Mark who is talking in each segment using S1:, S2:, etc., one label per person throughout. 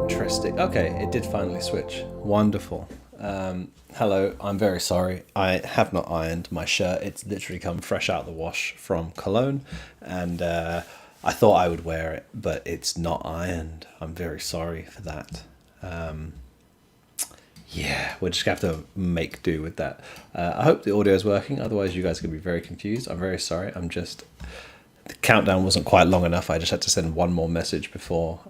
S1: Interesting. Okay, it did finally switch. Wonderful. Hello, I'm very sorry. I have not ironed my shirt. It's literally come fresh out of the wash from Cologne, and I thought I would wear it, but it's not ironed. I'm very sorry for that. Yeah, we're just gonna have to make do with that. I hope the audio is working. Otherwise, you guys are gonna be very confused. I'm very sorry. The countdown wasn't quite long enough. I just had to send one more message before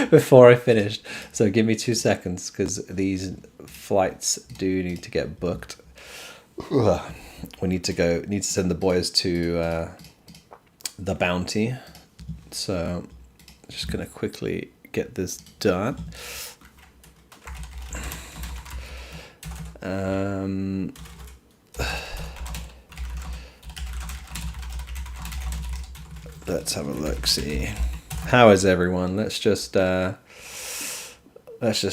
S1: before I finished. So give me 2 seconds because these flights do need to get booked. Ugh. We need to send the boys to the Bounty. So just gonna quickly get this done. Let's have a look. See, how is everyone? Let's just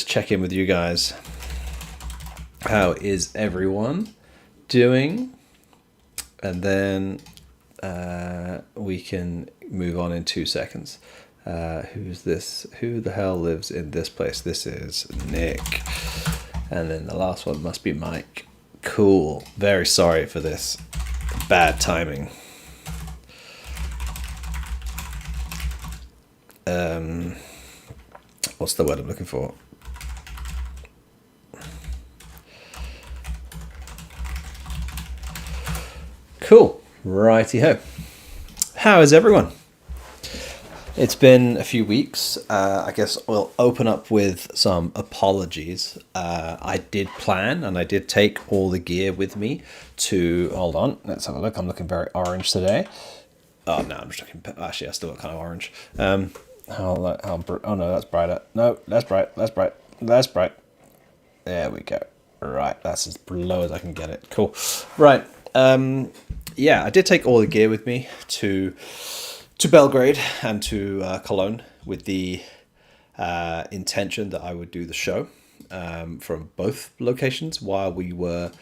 S1: check in with you guys. How is everyone doing? And then we can move on in 2 seconds. Who's this? Who the hell lives in this place? This is Nick. And then the last one must be Mike. Cool. Very sorry for this bad timing. What's the word I'm looking for? Cool. Righty ho. How is everyone? It's been a few weeks. I guess we'll open up with some apologies. I did plan and I did take all the gear with me to... Hold on, let's have a look. I'm looking very orange today. Oh, no, I'm just looking... Actually, I still look kind of orange. Oh, no, that's brighter. No, that's bright. That's bright. There we go. Right, that's as low as I can get it. Cool. Right. Yeah, I did take all the gear with me to Belgrade and to Cologne with the intention that I would do the show from both locations while we were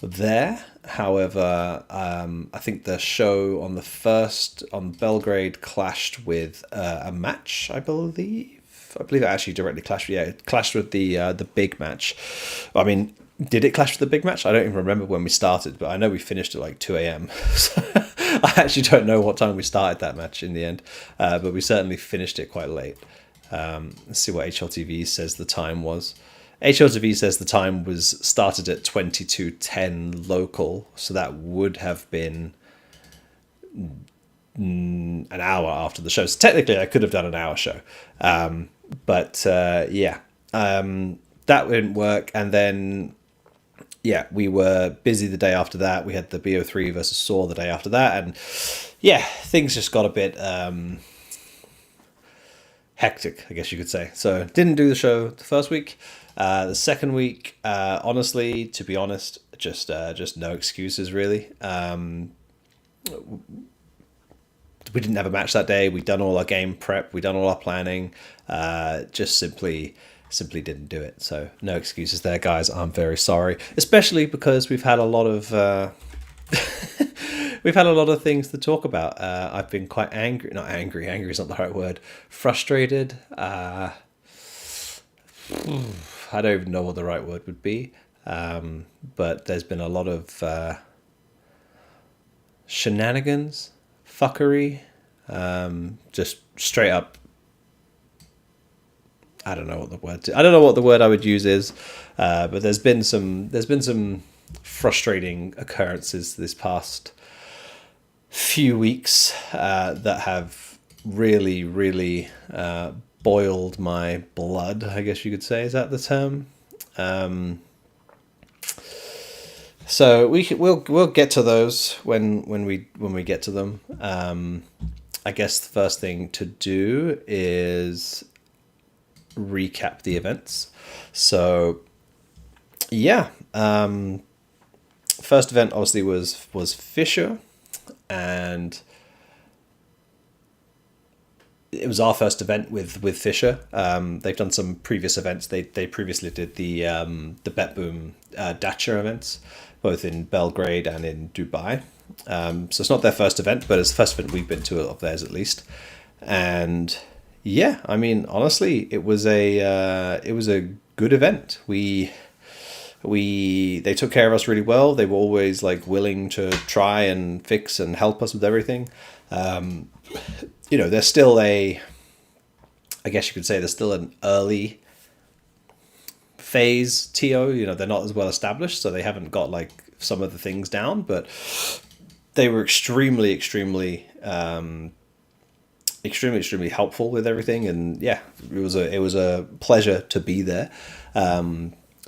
S1: there. However, I think the show on Belgrade clashed with a match, I believe. I believe it actually directly clashed. Yeah, it clashed with the big match. I mean, did it clash with the big match? I don't even remember when we started, but I know we finished at like 2 a.m. So I actually don't know what time we started that match in the end, but we certainly finished it quite late. Let's see what HLTV says the time was. HLTV says the time was started at 22:10 local, so that would have been an hour after the show. So technically, I could have done an hour show, but yeah, that didn't work. And then yeah, we were busy the day after that. We had the BO3 versus Saw the day after that, and yeah, things just got a bit hectic, I guess you could say. So didn't do the show the first week. The second week, honestly, to be honest, just no excuses really. We didn't have a match that day. We'd done all our game prep. We'd done all our planning. Just simply didn't do it. So no excuses there, guys. I'm very sorry, especially because we've had a lot of we've had a lot of things to talk about. I've been quite angry. Not angry. Angry is not the right word. Frustrated. I don't even know what the right word would be. But there's been a lot of shenanigans, fuckery, just straight up. I don't know what the word I would use is, but there's been some frustrating occurrences this past few weeks that have really boiled my blood, I guess you could say. Is that the term? So we'll get to those when we get to them. I guess the first thing to do is recap the events. So yeah, first event obviously was Fisher, and it was our first event with Fisher. They've done some previous events. They previously did the Bet Boom Dacia events, both in Belgrade and in Dubai. So it's not their first event, but it's the first event we've been to of theirs at least. And Yeah, I mean, honestly, it was a good event. They took care of us really well. They were always like willing to try and fix and help us with everything. There's still I guess you could say there's still an early phase TO. They're not as well established, so they haven't got like some of the things down, but they were extremely helpful with everything. And yeah, it was a pleasure to be there.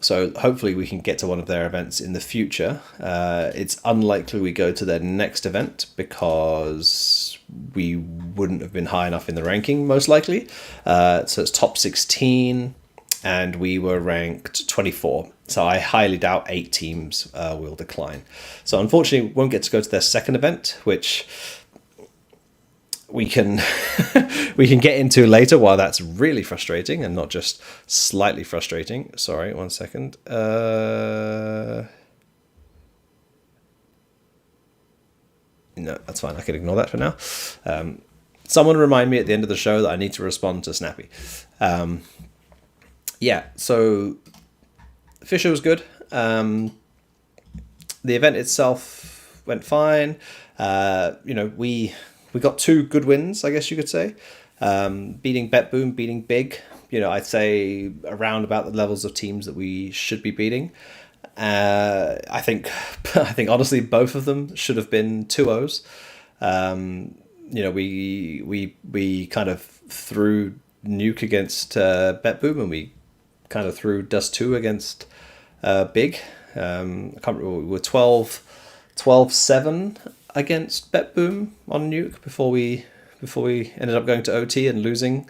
S1: So hopefully we can get to one of their events in the future. It's unlikely we go to their next event because we wouldn't have been high enough in the ranking, most likely. So it's top 16, and we were ranked 24. So I highly doubt 8 teams will decline. So unfortunately, we won't get to go to their second event, which we can we can get into later, while that's really frustrating and not just slightly frustrating. Sorry, one second. No, that's fine. I can ignore that for now. Someone remind me at the end of the show that I need to respond to Snappy. Yeah, so Fisher was good. The event itself went fine. We got 2 good wins, I guess you could say. Beating BetBoom, beating Big. I'd say around about the levels of teams that we should be beating. I think honestly both of them should have been 2-0s. We kind of threw Nuke against BetBoom, and we kind of threw Dust 2 against Big. I can't remember, we were 12-7 against BetBoom on Nuke before we ended up going to OT and losing.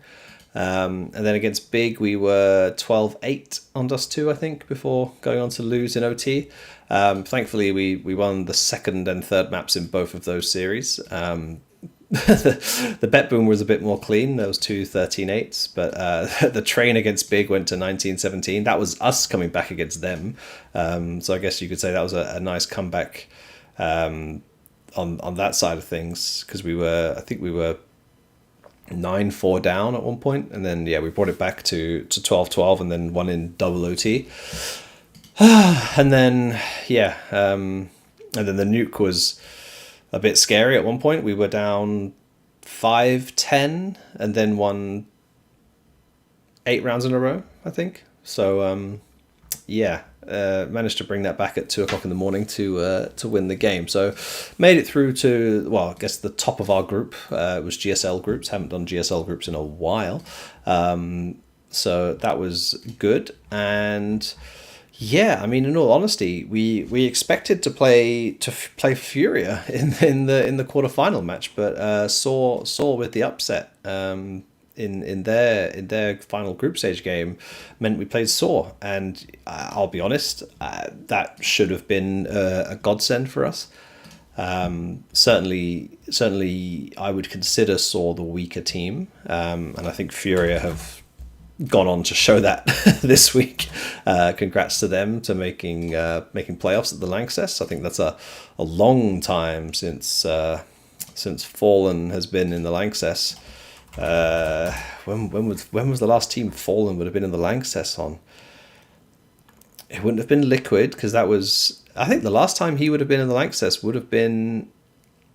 S1: And then against Big, we were 12-8 on Dust 2, I think, before going on to lose in OT. Thankfully, we won the second and third maps in both of those series. The BetBoom was a bit more clean. There was 2 13-8s, but the train against Big went to 19-17. That was us coming back against them. So I guess you could say that was a nice comeback on that side of things, because we were 9-4 down at one point, and then we brought it back to 12-12, and then won in double OT. And then and then the Nuke was a bit scary at one point. We were down 5-10 and then won 8 rounds in a row, I think. So managed to bring that back at 2:00 in the morning to win the game. So made it through to, well, I guess the top of our group. It was GSL groups. Haven't done GSL groups in a while. So that was good. And yeah, I mean, in all honesty, we expected to play Furia in the quarterfinal match, but saw with the upset in their final group stage game meant we played Saw, and I'll be honest, that should have been a godsend for us. Certainly, I would consider Saw the weaker team, and I think Furia have gone on to show that this week. Congrats to them to making playoffs at the Lanxess. I think that's a long time since Fallen has been in the Lanxess. When was the last team Fallen would have been in the Lanxess on? It wouldn't have been Liquid, because that was, I think the last time he would have been in the Lanxess would have been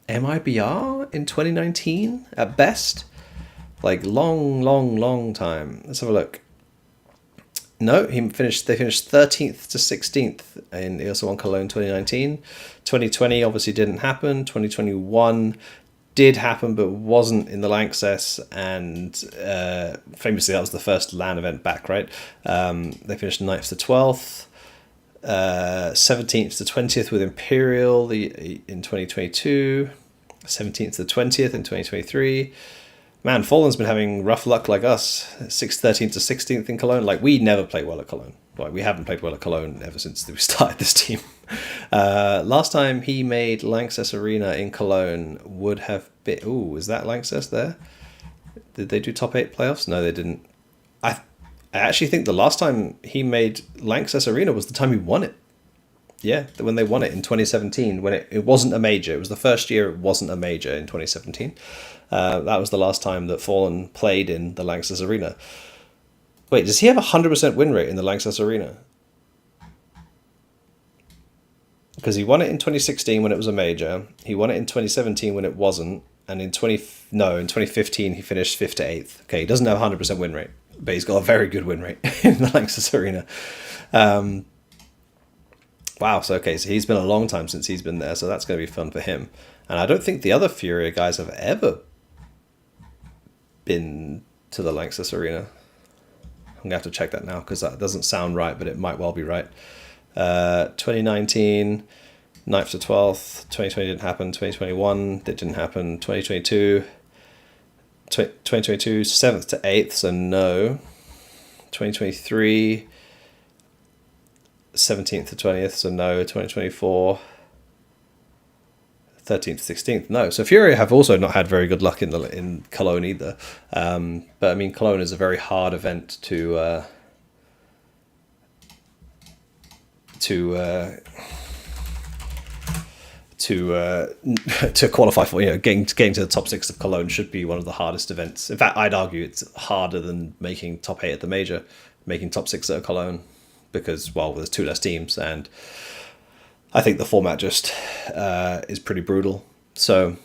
S1: MIBR in 2019 at best. Like long time. Let's have a look. No, they finished 13th to 16th in ESL1 Cologne 2019. 2020 obviously didn't happen. 2021 did happen, but wasn't in the Lanxess, and famously that was the first LAN event back, right? They finished 9th to 12th, 17th to 20th with Imperial in 2022, 17th to 20th in 2023. Man, Fallen's been having rough luck like us. 13th to 16th in Cologne. Like, we never play well at Cologne. Like, we haven't played well at Cologne ever since we started this team. Last time he made Lanxess Arena in Cologne would have been... Ooh, is that Lanxess there? Did they do top 8 playoffs? No, they didn't. I actually think the last time he made Lanxess Arena was the time he won it. Yeah, when they won it in 2017, when it wasn't a major. It was the first year it wasn't a major in 2017. That was the last time that Fallen played in the Lanxess Arena. Wait, does he have a 100% win rate in the Lanxess Arena? Because he won it in 2016 when it was a major. He won it in 2017 when it wasn't. And in 2015 he finished 5th to 8th. Okay, he doesn't have a 100% win rate, but he's got a very good win rate in the Lanxess Arena. Wow, so he's been a long time since he's been there, so that's going to be fun for him. And I don't think the other Furia guys have ever been to the Lanxess Arena. I'm going to have to check that now, because that doesn't sound right, but it might well be right. 2019, 9th to 12th, 2020 didn't happen, 2021, that didn't happen, 2022, 7th to 8th, so no. 2023, 17th to 20th, so no. 2024, 13th to 16th, no. So Furia have also not had very good luck in Cologne either. But I mean, Cologne is a very hard event to qualify for. Getting to the top 6 of Cologne should be one of the hardest events. In fact, I'd argue it's harder than making top 8 at the major, making top 6 at Cologne, because, well, there's 2 less teams, and I think the format just is pretty brutal. So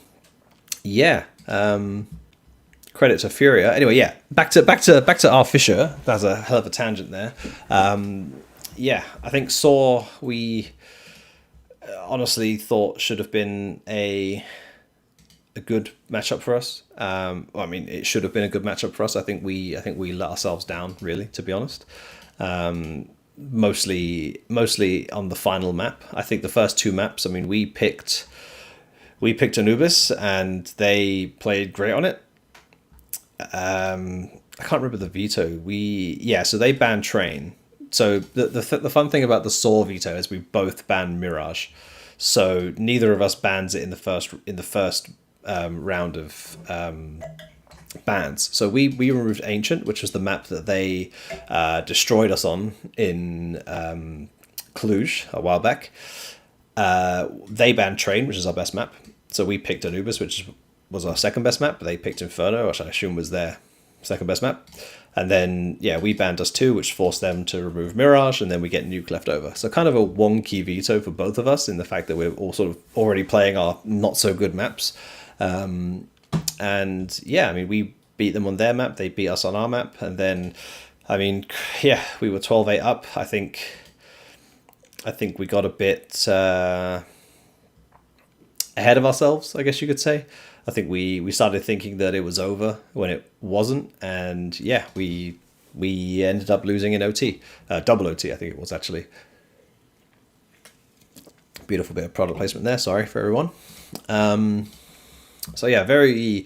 S1: yeah, credit to Furia. Anyway, yeah, back to our Fisher. That's a hell of a tangent there. Yeah, I think Saw, we honestly thought should have been a good matchup for us. I mean, it should have been a good matchup for us. I think we let ourselves down, really, to be honest. Mostly on the final map. I think the first 2 maps, I mean, we picked Anubis and they played great on it. I can't remember the veto. So they banned Train. So the fun thing about the Saw veto is we both banned Mirage. So neither of us bans it in the first round of bans. So we removed Ancient, which was the map that they destroyed us on in Cluj a while back. They banned Train, which is our best map. So we picked Anubis, which was our second best map. They picked Inferno, which I assume was their second best map. And then, we banned Dust 2, which forced them to remove Mirage, and then we get Nuke left over. So kind of a wonky veto for both of us, in the fact that we're all sort of already playing our not-so-good maps. And, I mean, we beat them on their map, they beat us on our map, and then, I mean, we were 12-8 up. I think we got a bit ahead of ourselves, I guess you could say. I think we started thinking that it was over when it wasn't, and we ended up losing in OT, double OT, I think it was actually. Beautiful bit of product placement there. Sorry for everyone. So very,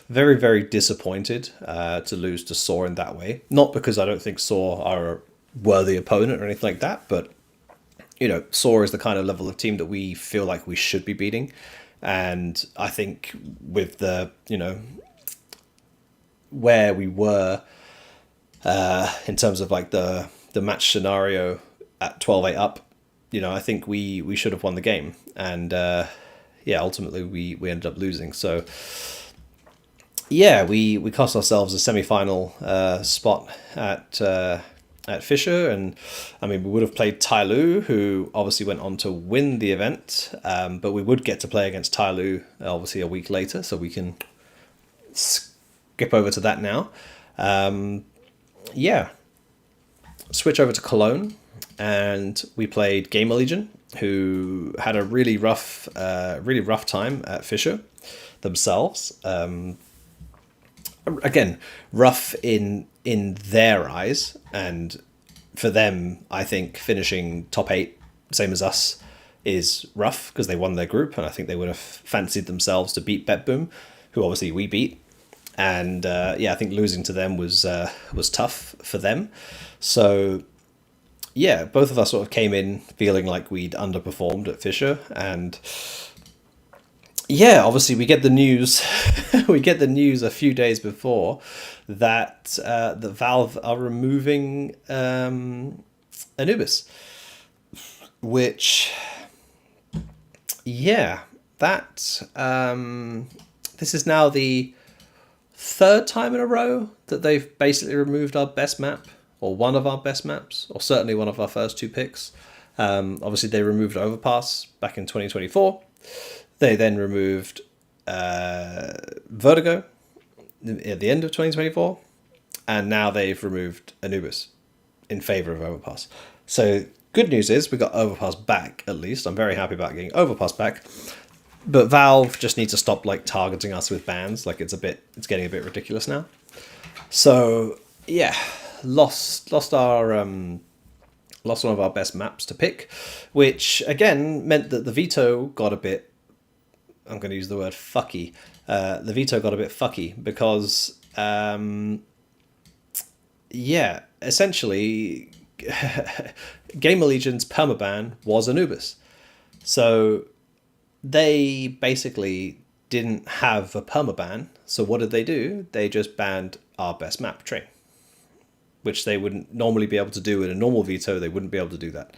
S1: very, very disappointed to lose to Saw in that way. Not because I don't think Saw are a worthy opponent or anything like that, but Saw is the kind of level of team that we feel like we should be beating. And I think with the, where we were in terms of like the match scenario at 12-8 up, I think we should have won the game. And ultimately we ended up losing. So we cost ourselves a semi-final spot at Fisher, and I mean, we would have played Tai Lu, who obviously went on to win the event, but we would get to play against Tai Lu obviously a week later, so we can skip over to that now. Switch over to Cologne, and we played Gamer Legion, who had a really rough time at Fisher themselves. Again, rough in their eyes, and for them, I think finishing top 8, same as us, is rough because they won their group, and I think they would have fancied themselves to beat BetBoom, who obviously we beat, and I think losing to them was tough for them. So both of us sort of came in feeling like we'd underperformed at Fisher, and obviously we get the news a few days before that the Valve are removing Anubis. which, yeah, that this is now the third time in a row that they've basically removed our best map, or one of our best maps, or certainly one of our first two picks. Obviously, they removed Overpass back in 2024. They then removed Vertigo at the end of 2024, and now they've removed Anubis in favor of Overpass. So good news is we got Overpass back, at least. I'm very happy about getting Overpass back. But Valve just needs to stop like targeting us with bans. Like it's getting a bit ridiculous now. So yeah, lost one of our best maps to pick, which again meant that the veto got a bit, I'm going to use the word fucky. The veto got a bit fucky because essentially Game Legion's permaban was Anubis. So they basically didn't have a permaban. So what did they do? They just banned our best map, Train, which they wouldn't normally be able to do in a normal veto. They wouldn't be able to do that.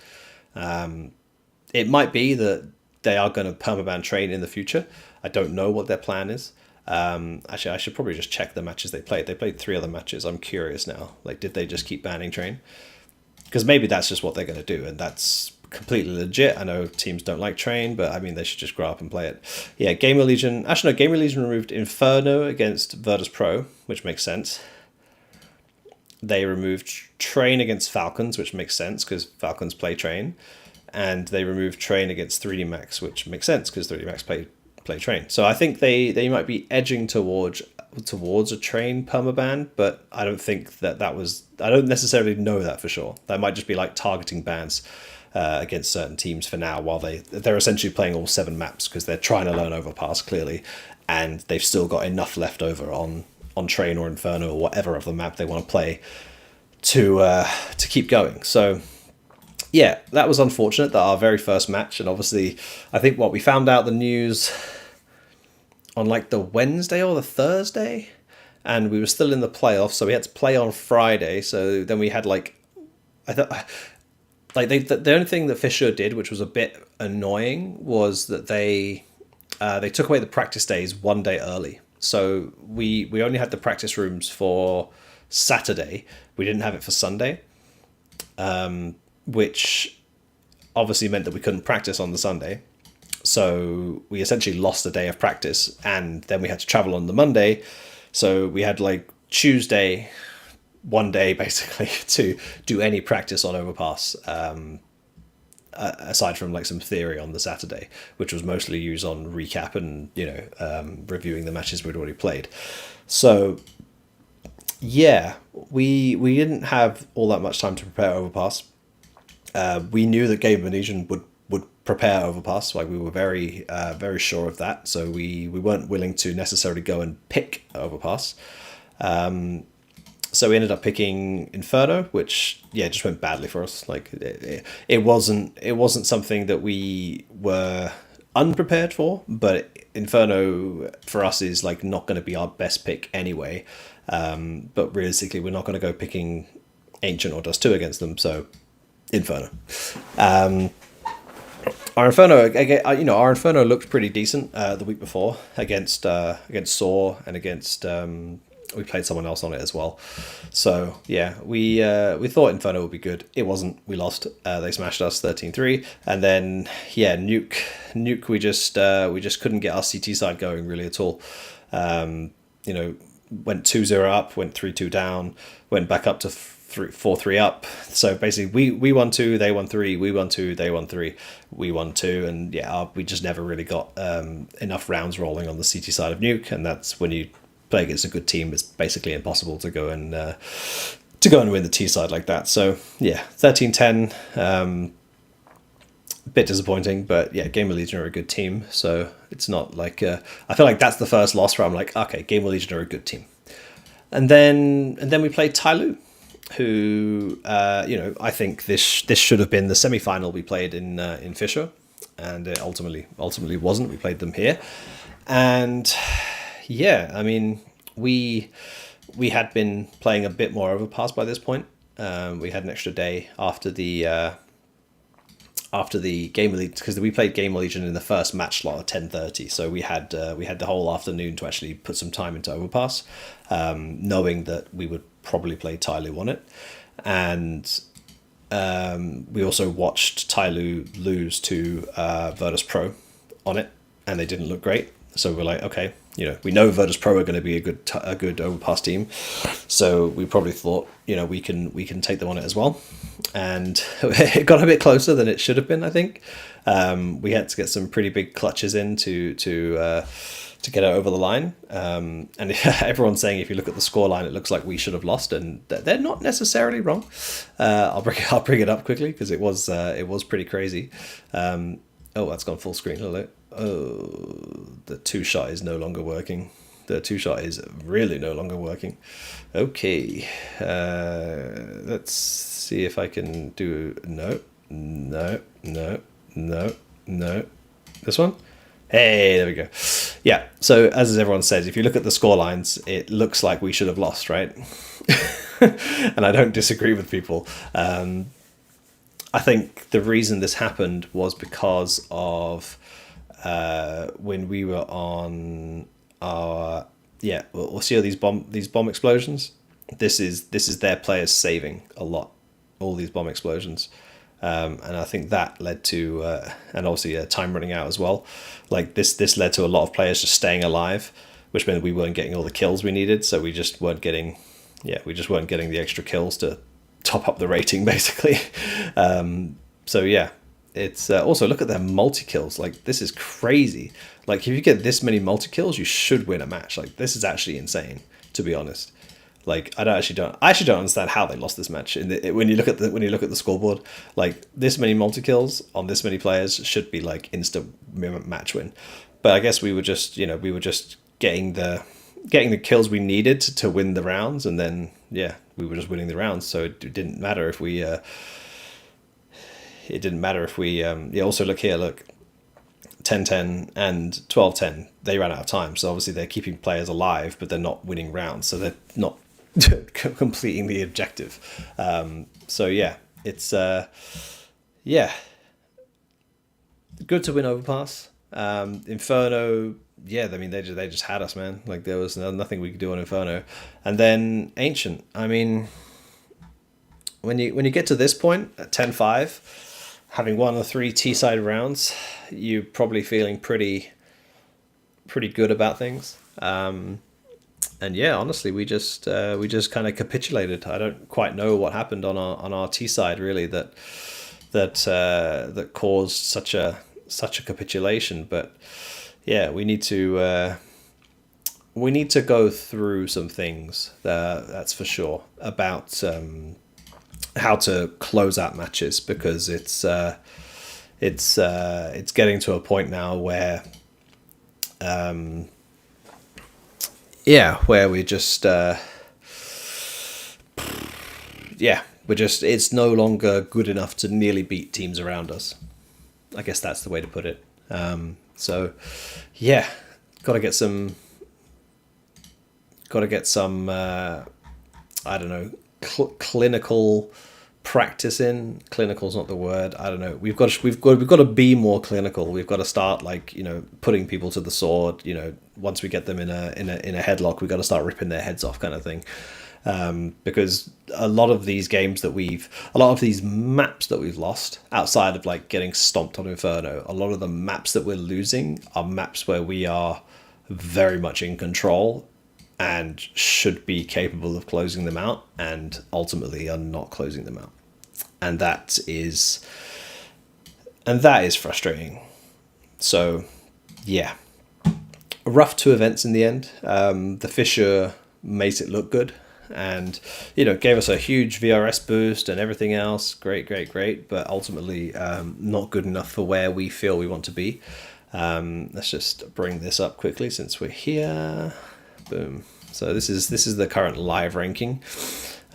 S1: It might be that they are going to permaban Train in the future. I don't know what their plan is. Actually, I should probably just check the matches they played. They played 3 other matches. I'm curious now. Like, did they just keep banning Train? Because maybe that's just what they're going to do, and that's completely legit. I know teams don't like Train, but I mean, they should just grow up and play it. Yeah, Gamer Legion... Actually, no, Gamer Legion removed Inferno against Virtus Pro, which makes sense. They removed Train against Falcons, which makes sense, because Falcons play Train. And they removed Train against 3D Max, which makes sense, because 3D Max play Train. So I think they might be edging towards a Train permaban, but I don't think that was... I don't necessarily know that for sure. That might just be like targeting bans against certain teams for now, while they're essentially playing all 7 maps, because they're trying to learn Overpass, clearly, and they've still got enough left over on Train or Inferno or whatever of the map they want to play to keep going. So yeah, that was unfortunate, that our very first match, and obviously I think we found out the news on like the Wednesday or the Thursday, and we were still in the playoffs, so we had to play on Friday. So then we had like, I thought, like the only thing that Fisher did, which was a bit annoying, was that they took away the practice days one day early. So we only had the practice rooms for Saturday. We didn't have it for Sunday, which obviously meant that we couldn't practice on the Sunday. So we essentially lost a day of practice, and then we had to travel on the Monday. So we had like Tuesday, one day basically, to do any practice on Overpass, aside from like some theory on the Saturday, which was mostly used on recap and reviewing the matches we'd already played. So yeah, we didn't have all that much time to prepare Overpass. We knew that Game Legion would prepare Overpass, like we were very sure of that. So we weren't willing to necessarily go and pick Overpass. So we ended up picking Inferno, which just went badly for us. Like it wasn't something that we were unprepared for, but Inferno for us is like not going to be our best pick anyway. But realistically, we're not going to go picking Ancient or Dust 2 against them. So Inferno. Our Inferno looked pretty decent the week before against Saw, and against we played someone else on it as well. So yeah, we thought Inferno would be good. It wasn't. We lost. They smashed us 13-3, and then Nuke. We just couldn't get our CT side going really at all. Went 2-0 up, went 3-2 down, went back up to 4-3 up. So basically we won 2, they won 3, we won 2, they won 3, we won 2, and we just never really got enough rounds rolling on the CT side of Nuke, and that's when you play against a good team, it's basically impossible to go and win the T side like that. So yeah, 13-10, a bit disappointing, but yeah, Gamer Legion are a good team, so it's not like I feel like that's the first loss where I'm like, okay, Gamer Legion are a good team. And then we played Tyloo, who I think this should have been the semi-final we played in Fisher, and it ultimately wasn't. We played them here, and yeah, I mean we had been playing a bit more Overpass by this point. We had an extra day after the after the Game Elite, because we played Game Legion in the first match slot at 10:30, so we had the whole afternoon to actually put some time into Overpass, knowing that we would probably play Tyloo on it, and we also watched Tyloo lose to Virtus Pro on it, and they didn't look great. So we're like, okay, we know Virtus Pro are going to be a good Overpass team, so we probably thought, we can take them on it as well, and it got a bit closer than it should have been. I think we had to get some pretty big clutches in to get it over the line, and everyone's saying if you look at the scoreline, it looks like we should have lost, and they're not necessarily wrong. I'll bring it up quickly because it was pretty crazy. Oh, that's gone full screen. Hello. Oh, the two-shot is no longer working. The two-shot is really no longer working. Okay. Let's see if I can do... No. This one? Hey, there we go. Yeah, so as everyone says, if you look at the score lines, it looks like we should have lost, right? And I don't disagree with people. I think the reason this happened was because of when we were on our we'll see all these bomb explosions. This is their players saving a lot, all these bomb explosions, and I think that led to and obviously time running out as well. Like this led to a lot of players just staying alive, which meant we weren't getting all the kills we needed. So we just weren't getting the extra kills to top up the rating, basically. So yeah, it's also look at their multi-kills. Like, this is crazy. Like, if you get this many multi-kills, you should win a match. Like, this is actually insane, to be honest. Like, I actually don't understand how they lost this match. When you look at the scoreboard, like, this many multi-kills on this many players should be like instant match win. But I guess we were just getting the kills we needed to win the rounds, and then we were just winning the rounds. So it didn't matter if we. Also look here, look, 10-10 and 12-10. They ran out of time, so obviously they're keeping players alive, but they're not winning rounds, so they're not completing the objective. So yeah, it's good to win Overpass. Inferno, I mean, they just had us, man. Like, there was nothing we could do on Inferno. And then Ancient, I mean, when you get to this point at 10-5, having won the 3 T-side rounds, you're probably feeling pretty good about things. And yeah, honestly, we just kind of capitulated. I don't quite know what happened on our T-side really that caused such a capitulation, but yeah, we need to go through some things, that's for sure, about how to close out matches, because it's getting to a point now where we just it's no longer good enough to nearly beat teams around us. I guess that's the way to put it. So yeah, gotta get some I don't know, clinical practice in. Clinical's not the word. I don't know. We've got to be more clinical. We've got to start, like, putting people to the sword. Once we get them in a headlock, we've got to start ripping their heads off, kind of thing. Because a lot of these maps that we've lost, outside of like getting stomped on Inferno, a lot of the maps that we're losing are maps where we are very much in control and should be capable of closing them out, and ultimately are not closing them out. And that is frustrating. So yeah, rough 2 events in the end. The Fissure made it look good, and gave us a huge VRS boost and everything else. Great, but ultimately not good enough for where we feel we want to be. Let's just bring this up quickly since we're here. Boom. So this is the current live ranking.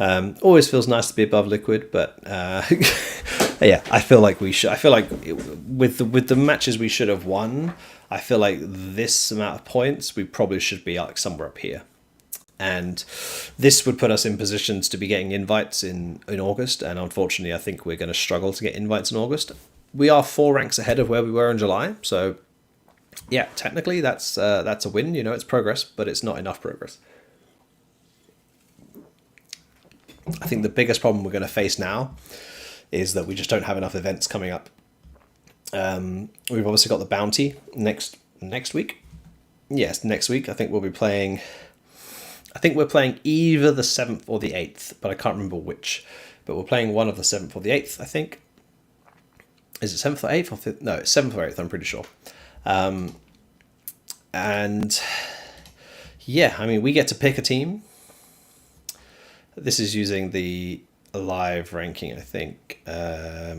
S1: Always feels nice to be above Liquid, but yeah, I feel like with the matches we should have won, I feel like this amount of points we probably should be like somewhere up here. And this would put us in positions to be getting invites in August. And unfortunately, I think we're going to struggle to get invites in August. we are 4 ranks ahead of where we were in July. So yeah, technically that's a win. You know, it's progress, but it's not enough progress. I think the biggest problem we're going to face now is that we just don't have enough events coming up. We've obviously got the bounty next week. Yes, next week. I think we'll be playing. I think we're playing either the 7th or the 8th, but I can't remember which. But we're playing one of the 7th or the 8th, I think. Is it 7th or 8th? Or 5th? No, it's 7th or 8th, I'm pretty sure. And yeah, I mean, we get to pick a team. This is using the live ranking, I think. I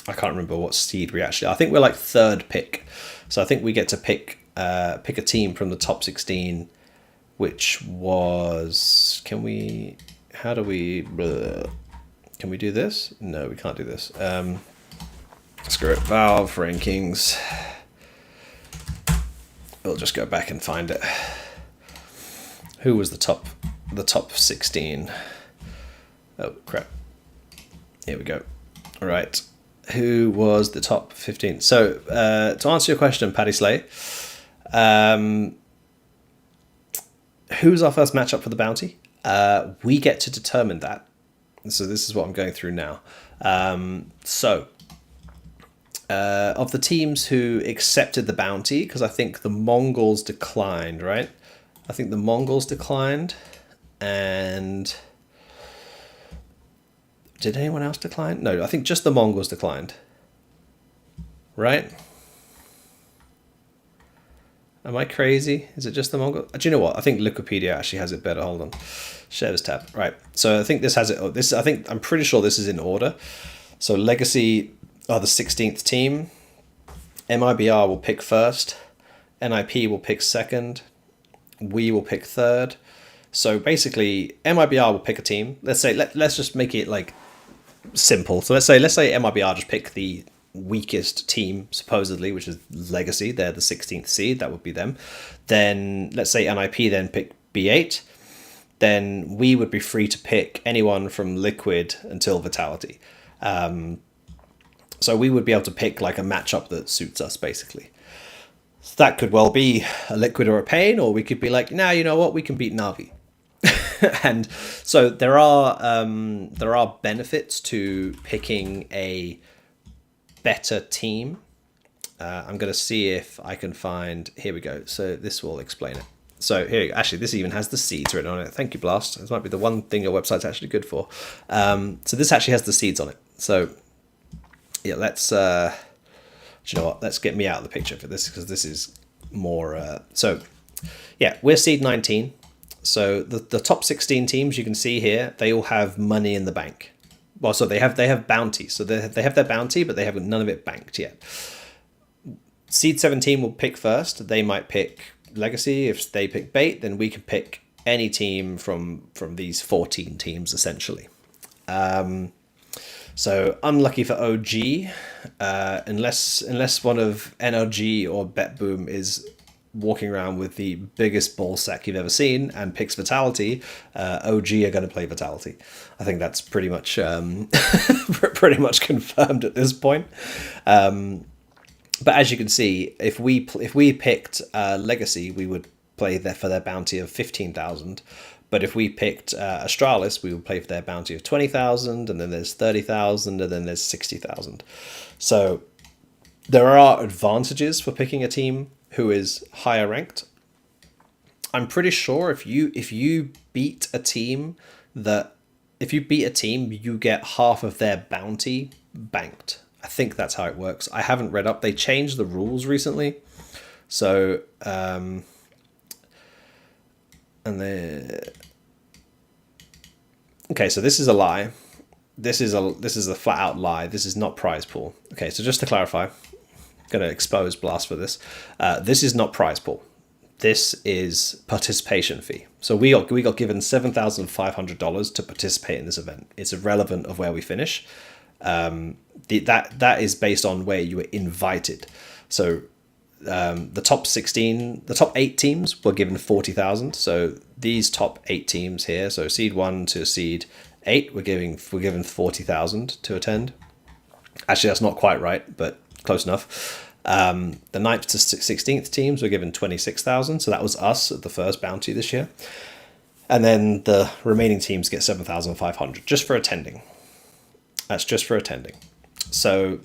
S1: can't remember what seed we actually. I think we're like 3rd pick, so I think we get to pick a team from the top 16, which was. Can we? How do we? Can we do this? No, we can't do this. Screw it. Valve rankings. We'll just go back and find it. Who was the top 16? Oh crap. Here we go. All right. Who was the top 15? So to answer your question, Paddy Slay, who's our first matchup for the bounty? We get to determine that. So this is what I'm going through now. Of the teams who accepted the bounty, because I think the Mongols declined, right? I think the Mongols declined, and did anyone else decline? No, I think just the Mongols declined. Right? Am I crazy? Is it just the Mongols? Do you know what? I think Wikipedia actually has it better. Hold on. Share this tab. Right. So I think this has it. I'm pretty sure this is in order. So Legacy are the 16th team. MIBR will pick first. NIP will pick second. We will pick third. So basically, MIBR will pick a team. Let's say let's just make it like simple. So let's say MIBR just pick the weakest team supposedly, which is Legacy. They're the 16th seed. That would be them. Then let's say NIP then pick B8. Then we would be free to pick anyone from Liquid until Vitality. So we would be able to pick like a matchup that suits us, basically. So that could well be a Liquid or a Pain, or we could be like, nah, you know what, we can beat Na'Vi. And so there are benefits to picking a better team. I'm going to see if I can find. Here we go. So this will explain it. So here, actually, this even has the seeds written on it. Thank you, Blast. This might be the one thing your website's actually good for. So this actually has the seeds on it. So yeah, let's. Do you know what? Let's get me out of the picture for this, because this is more. So yeah, we're seed 19. So the top 16 teams you can see here, they all have money in the bank. Well, so they have bounty. So they have their bounty, but they have none of it banked yet. Seed 17 will pick first. They might pick Legacy. If they pick Bait, then we can pick any team from these 14 teams, essentially. So unlucky for OG, unless one of NLG or BetBoom is walking around with the biggest ball sack you've ever seen and picks Vitality, OG are going to play Vitality. I think that's pretty much pretty much confirmed at this point. But as you can see, if we picked Legacy, we would play there for their bounty of 15,000. But if we picked Astralis, we would play for their bounty of 20,000, and then there's 30,000, and then there's 60,000. So there are advantages for picking a team who is higher ranked. I'm pretty sure if you beat a team, you get half of their bounty banked. I think that's how it works. I haven't read up. They changed the rules recently. So okay, so this is a lie. This is a flat out lie. This is not prize pool. Okay, so just to clarify, I'm going to expose Blast for this. This is not prize pool. This is participation fee. So we got given $7,500 to participate in this event. It's irrelevant of where we finish. That is based on where you were invited. So the top 8 teams were given 40,000. So these top 8 teams here, so seed 1 to seed 8, we're given 40,000 to attend. Actually, that's not quite right, but close enough. The 9th to 16th teams were given 26,000, so that was us at the first bounty this year. And then the remaining teams get 7,500 just for attending. That's just for attending. So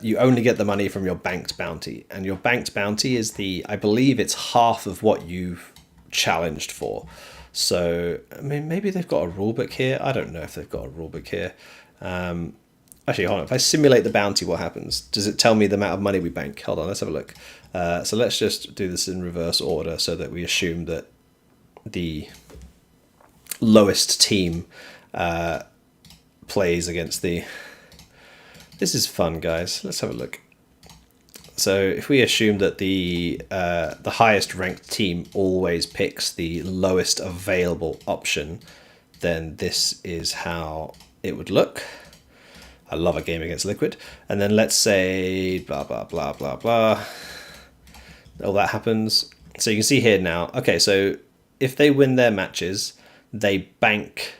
S1: you only get the money from your banked bounty, and your banked bounty is I believe it's half of what you've challenged for. So, I mean, maybe they've got a rulebook here. I don't know if they've got a rulebook here. Actually, hold on. If I simulate the bounty, what happens? Does it tell me the amount of money we bank? Hold on, let's have a look. So let's just do this in reverse order so that we assume that the lowest team plays against the... This is fun, guys. Let's have a look. So if we assume that the highest ranked team always picks the lowest available option, then this is how it would look. I love a game against Liquid. And then let's say blah, blah, blah, blah, blah. All that happens. So you can see here now, okay, so if they win their matches, they bank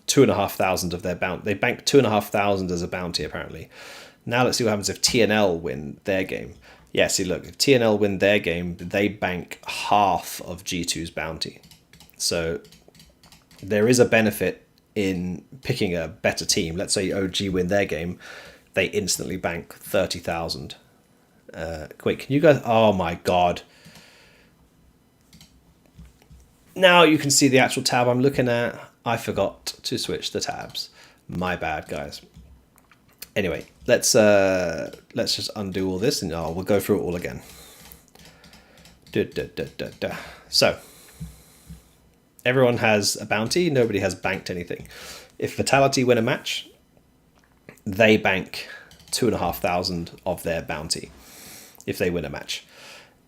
S1: 2,500 of their bounty. They bank 2,500 as a bounty, apparently. Now let's see what happens if TNL win their game. Yeah, see, look, if TNL win their game, they bank half of G2's bounty. So there is a benefit in picking a better team. Let's say OG win their game, they instantly bank 30,000. Wait, can you guys... Oh my god. Now you can see the actual tab I'm looking at. I forgot to switch the tabs. My bad, guys. Anyway, let's just undo all this and we'll go through it all again. So, everyone has a bounty. Nobody has banked anything. If Vitality win a match, they bank 2,500 of their bounty. If they win a match,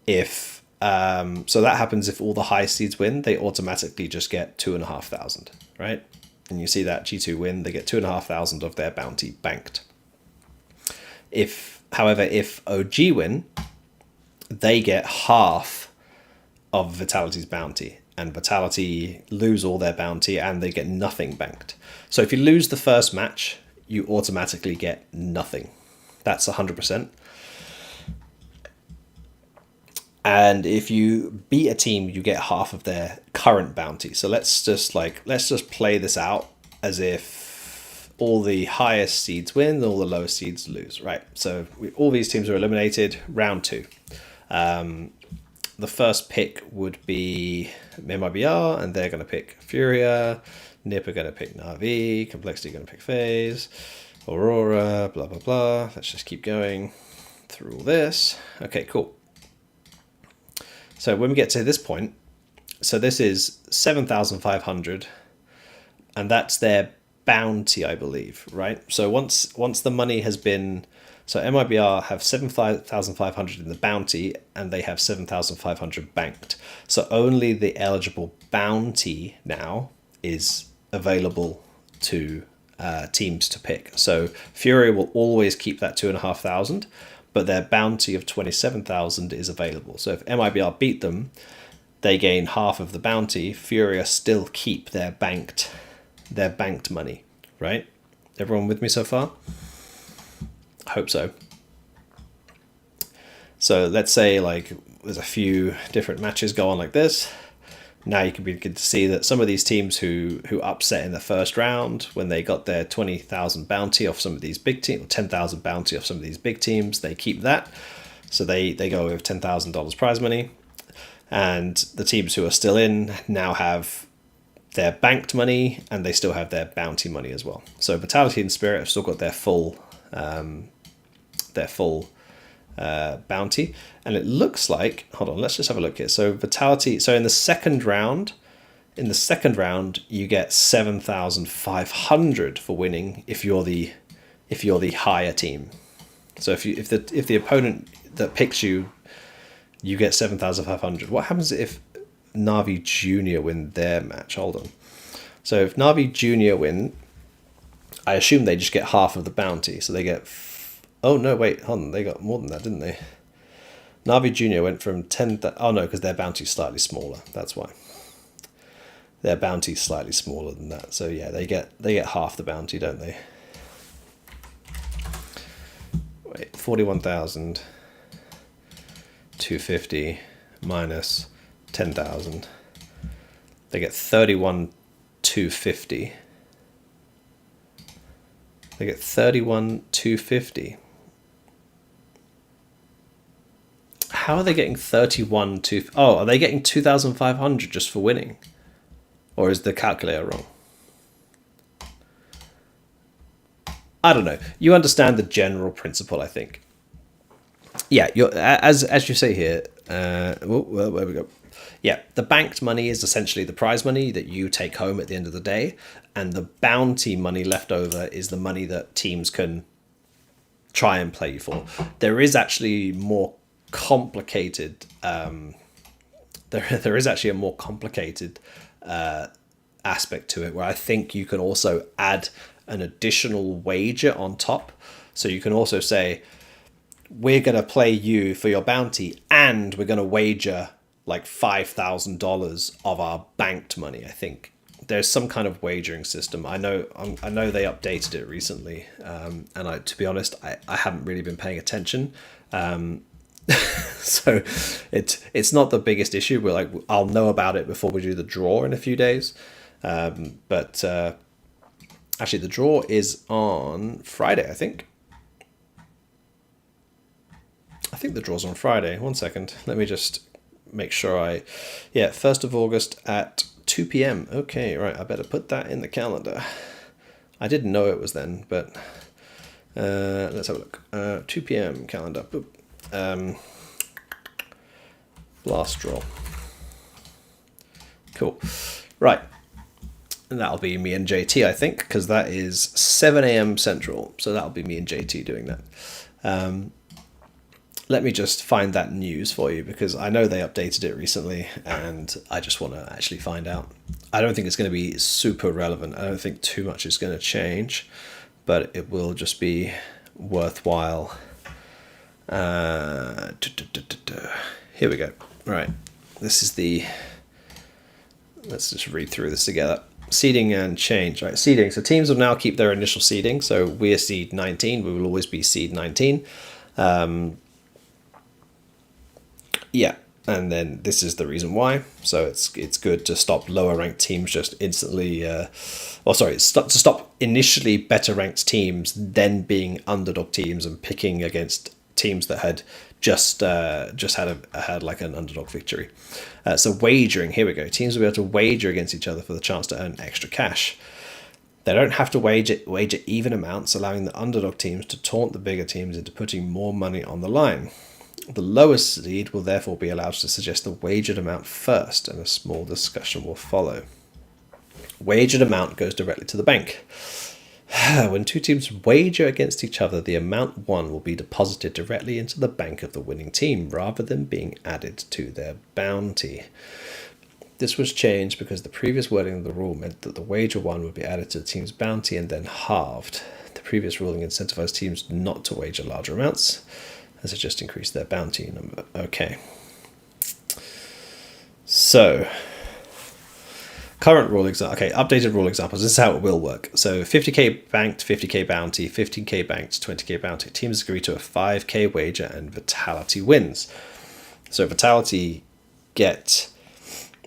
S1: so that happens if all the high seeds win, they automatically just get 2,500, right? And you see that G2 win, they get 2,500 of their bounty banked. However, if OG win, they get half of Vitality's bounty, and Vitality lose all their bounty and they get nothing banked. So if you lose the first match, you automatically get nothing. That's 100%. And if you beat a team, you get half of their current bounty. So let's just play this out as if all the highest seeds win, all the lowest seeds lose, right? So all these teams are eliminated. Round 2. The first pick would be MIBR, and they're going to pick Furia. Nip are going to pick Na'Vi. Complexity going to pick FaZe. Aurora, blah, blah, blah. Let's just keep going through all this. Okay, cool. So when we get to this point, so this is 7,500, and that's their bounty, I believe, right? So once the money has been, so MIBR have 7,500 in the bounty, and they have 7,500 banked. So only the eligible bounty now is available to teams to pick. So Fury will always keep that 2,500. But their bounty of 27,000 is available. So if MIBR beat them, they gain half of the bounty. Furia still keep their banked money, right? Everyone with me so far? I hope so. So let's say like there's a few different matches go on like this. Now you can begin to see that some of these teams who upset in the first round, when they got their 20,000 bounty off some of these big teams, or 10,000 bounty off some of these big teams, they keep that. So they go with $10,000 prize money. And the teams who are still in now have their banked money, and they still have their bounty money as well. So Vitality and Spirit have still got their full bounty, and it looks like, hold on, let's just have a look here. So Vitality, so in the second round you get 7,500 for winning if you're the higher team. So if the opponent that picks you get 7,500. What happens if Na'Vi Junior win their match? Hold on. So if Na'Vi Junior win, I assume they just get half of the bounty, so they get... Oh, no, wait, hold on. They got more than that, didn't they? Na'Vi Junior went from 10... Oh, no, because their bounty's slightly smaller. That's why. Their bounty's slightly smaller than that. So, yeah, they get half the bounty, don't they? wait, 41,250 minus 10,000. They get 31,250. They get 31,250. How are they getting 31,250? Oh, are they getting 2,500 just for winning? Or is the calculator wrong? I don't know. You understand the general principle, I think. Yeah, as you say here. Well, where we go. Yeah, the banked money is essentially the prize money that you take home at the end of the day, and the bounty money left over is the money that teams can try and play you for. There is actually more complicated. There is actually a more complicated aspect to it, where I think you can also add an additional wager on top. So you can also say, we're going to play you for your bounty, and we're going to wager like $5,000 of our banked money. I think there's some kind of wagering system. I know they updated it recently, and to be honest, I haven't really been paying attention. So it's not the biggest issue. I'll know about it before we do the draw in a few days. But actually, the draw is on Friday, I think. I think the draw's on Friday. 1 second. Let me just make sure 1st of August at 2 p.m. Okay, right. I better put that in the calendar. I didn't know it was then, but let's have a look. 2 p.m. calendar. Boop. Blast draw. Cool. Right. And that'll be me and JT, I think, because that is 7 a.m. Central. So that'll be me and JT doing that. Let me just find that news for you, because I know they updated it recently and I just want to actually find out. I don't think it's going to be super relevant. I don't think too much is going to change, but it will just be worthwhile. Here we go. Right. This is let's just read through this together. Seeding and change. Right. Seeding. So teams will now keep their initial seeding. So we're seed 19. We will always be seed 19. Yeah, and then this is the reason why. So it's good to stop lower ranked teams just instantly. To stop initially better ranked teams then being underdog teams and picking against teams that had just had like an underdog victory. So wagering. Here we go. Teams will be able to wager against each other for the chance to earn extra cash. They don't have to wager even amounts, allowing the underdog teams to taunt the bigger teams into putting more money on the line. The lowest seed will therefore be allowed to suggest the wagered amount first, and a small discussion will follow. Wagered amount goes directly to the bank. When two teams wager against each other, the amount won will be deposited directly into the bank of the winning team, rather than being added to their bounty. This was changed because the previous wording of the rule meant that the wager won would be added to the team's bounty and then halved. The previous ruling incentivized teams not to wager larger amounts, as it just increased their bounty number. Okay. So, current rule example. Okay, updated rule examples. This is how it will work. So 50k banked, 50k bounty, 15k banked, 20k bounty. Teams agree to a 5k wager and Vitality wins. So Vitality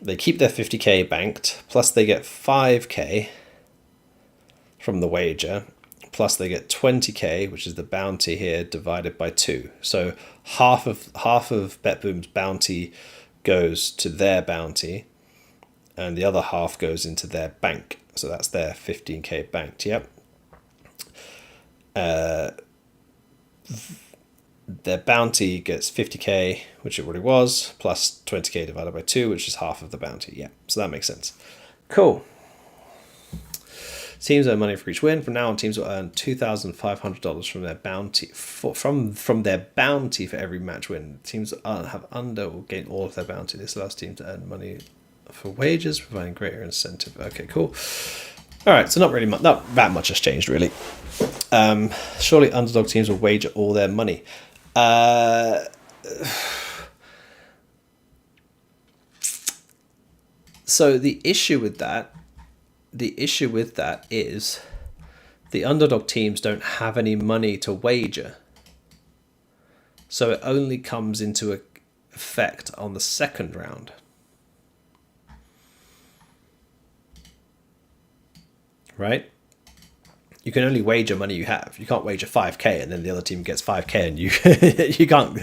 S1: they keep their 50k banked, plus they get 5k from the wager, plus they get 20k, which is the bounty here, divided by 2. So half of BetBoom's bounty goes to their bounty, and the other half goes into their bank. So that's their 15k banked. Yep. Their bounty gets 50k, which it already was, plus 20k divided by 2, which is half of the bounty. Yeah, so that makes sense. Cool. Teams earn money for each win. From now on, teams will earn $2,500 from their bounty from their bounty for every match win. Teams have under will gain all of their bounty. This allows teams to earn money for wages, providing greater incentive. Okay, cool. All right, so not that much has changed really. Surely underdog teams will wager all their money. So the issue with that is the underdog teams don't have any money to wager. So it only comes into effect on the second round. Right? You can only wager money you have. You can't wager 5k and then the other team gets 5k and you you can't.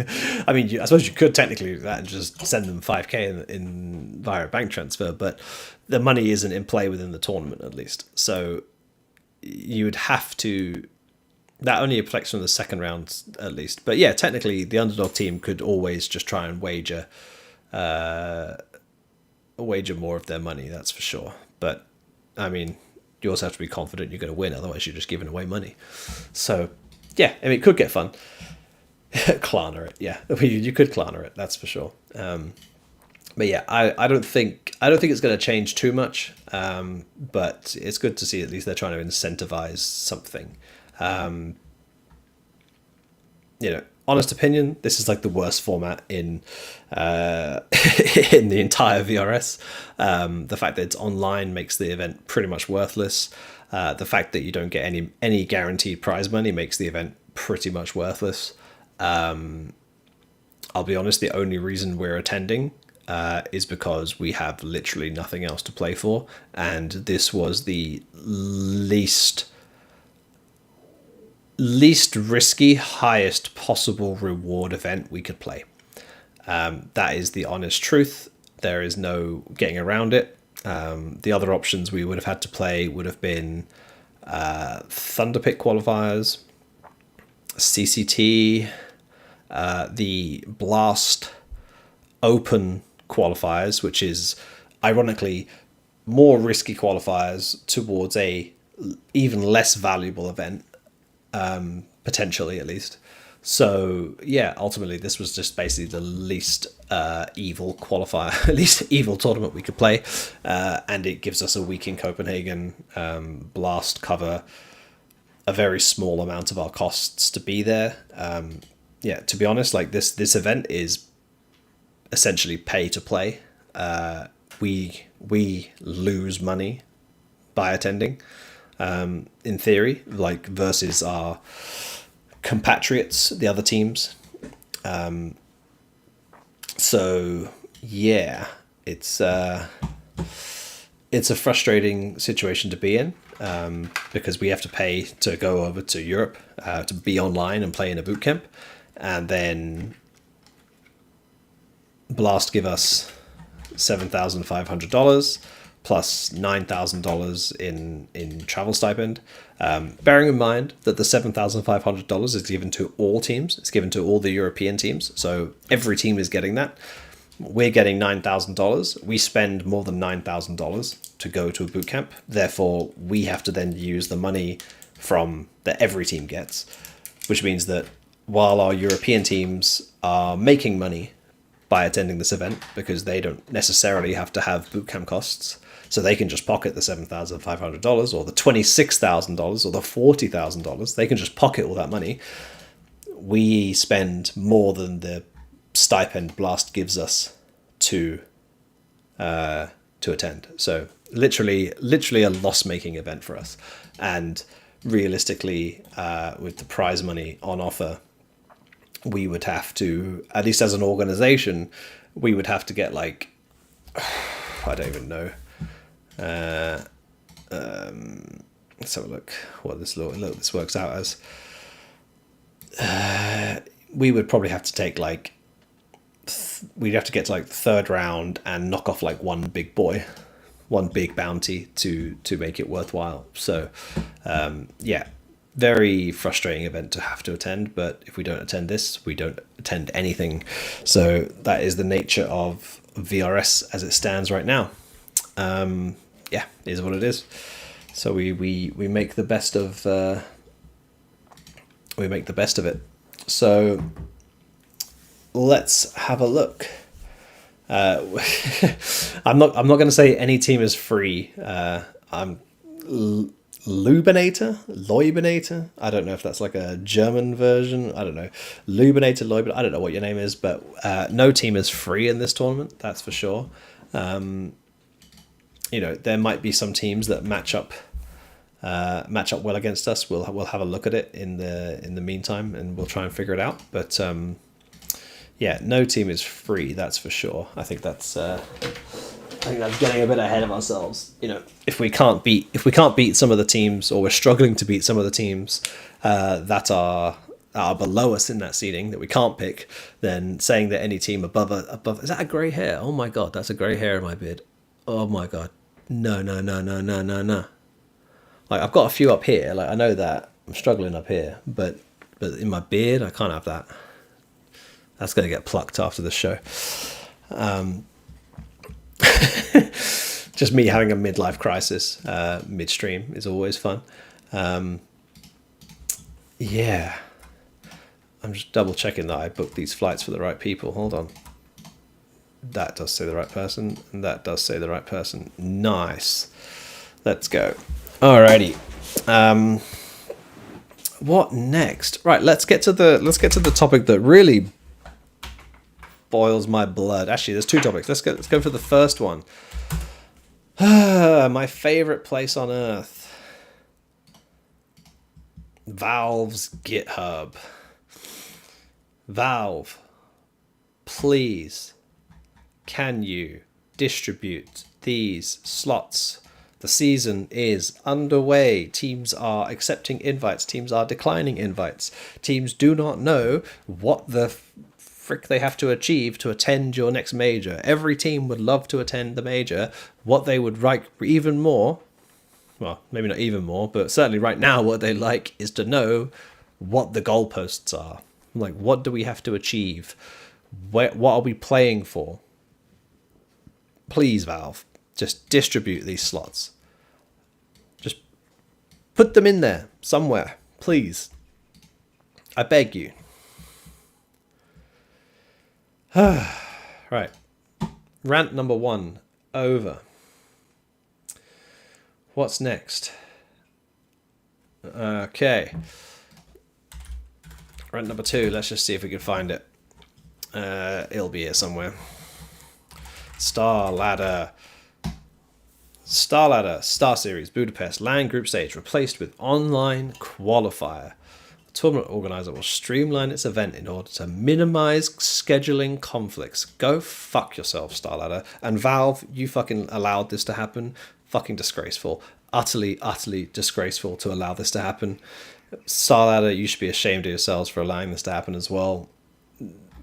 S1: I mean, I suppose you could technically do that and just send them 5k in via a bank transfer, but the money isn't in play within the tournament at least. So you would have to. That only affects from the second round at least. But yeah, technically the underdog team could always just try and wager more of their money. That's for sure. But I mean, you also have to be confident you're going to win, otherwise you're just giving away money. So, yeah, I mean, it could get fun. Klarna it, yeah, you could Klarna it, that's for sure. But yeah, I don't think it's going to change too much. But it's good to see at least they're trying to incentivize something. Honest opinion, this is like the worst format in in the entire VRS. The fact that it's online makes the event pretty much worthless. The fact that you don't get any guaranteed prize money makes the event pretty much worthless. I'll be honest, the only reason we're attending is because we have literally nothing else to play for, and this was the least risky, highest possible reward event we could play. That is the honest truth. There is no getting around it. The other options we would have had to play would have been Thunderpit qualifiers, CCT, the Blast Open qualifiers, which is ironically more risky qualifiers towards a even less valuable event. Potentially at least. So yeah, ultimately this was just basically the least evil qualifier, least evil tournament we could play, and it gives us a week in Copenhagen. Blast cover a very small amount of our costs to be there. To be honest, like this event is essentially pay to play. We lose money by attending. In theory, like versus our compatriots, the other teams. So yeah, it's a frustrating situation to be in, because we have to pay to go over to Europe to be online and play in a boot camp, and then Blast give us $7,500. Plus $9,000 in travel stipend. Bearing in mind that the $7,500 is given to all teams. It's given to all the European teams. So every team is getting that. We're getting $9,000. We spend more than $9,000 to go to a boot camp. Therefore, we have to then use the money from that every team gets, which means that while our European teams are making money by attending this event because they don't necessarily have to have boot camp costs, so they can just pocket the $7,500 or the $26,000 or the $40,000. They can just pocket all that money. We spend more than the stipend Blast gives us to attend. So literally a loss-making event for us. And realistically, with the prize money on offer, we would have to, at least as an organization, we would have to get like, I don't even know. Let's have a look what this works out as. We would probably have to take like, we'd have to get to like the third round and knock off like one big bounty to make it worthwhile. So, very frustrating event to have to attend, but if we don't attend this, we don't attend anything. So that is the nature of VRS as it stands right now. It is what it is. So we make the best of it. So let's have a look. I'm not going to say any team is free. I'm Lubinator. I don't know if that's like a German version. I don't know. Lubinator. I don't know what your name is, but no team is free in this tournament. That's for sure. There might be some teams that match up well against us. We'll have a look at it in the meantime, and we'll try and figure it out. But Yeah, no team is free. That's for sure. I think that's getting a bit ahead of ourselves. You know, if we can't beat some of the teams, or we're struggling to beat some of the teams that are below us in that seeding that we can't pick, then saying that any team above is that a grey hair? Oh my god, that's a grey hair in my beard. Oh my god, no. Like, I've got a few up here. Like, I know that I'm struggling up here, but in my beard, I can't have that. That's going to get plucked after the show. Just me having a midlife crisis midstream is always fun. Yeah. I'm just double checking that I booked these flights for the right people. Hold on. That does say the right person, and that does say the right person. Nice. Let's go. Alrighty. What next? Right, let's get to the topic that really boils my blood. Actually, there's two topics. Let's go for the first one. My favorite place on earth. Valve's GitHub. Valve, please, can you distribute these slots? The season is underway. Teams are accepting invites. Teams are declining invites. Teams do not know what the frick they have to achieve to attend your next major. Every team would love to attend the major. What they would like even more, well, maybe not even more, but certainly right now what they like is to know what the goalposts are. Like, what do we have to achieve? What are we playing for? Please, Valve, just distribute these slots. Just put them in there somewhere, please. I beg you. Right. Rant number 1 over. What's next? Okay. Rant number 2. Let's just see if we can find it. It'll be here somewhere. Star Ladder, Star Series, Budapest, LAN group stage replaced with online qualifier. The tournament organizer will streamline its event in order to minimize scheduling conflicts. Go fuck yourself, Star Ladder. And Valve, you fucking allowed this to happen. Fucking disgraceful. Utterly disgraceful to allow this to happen. Star Ladder, you should be ashamed of yourselves for allowing this to happen as well.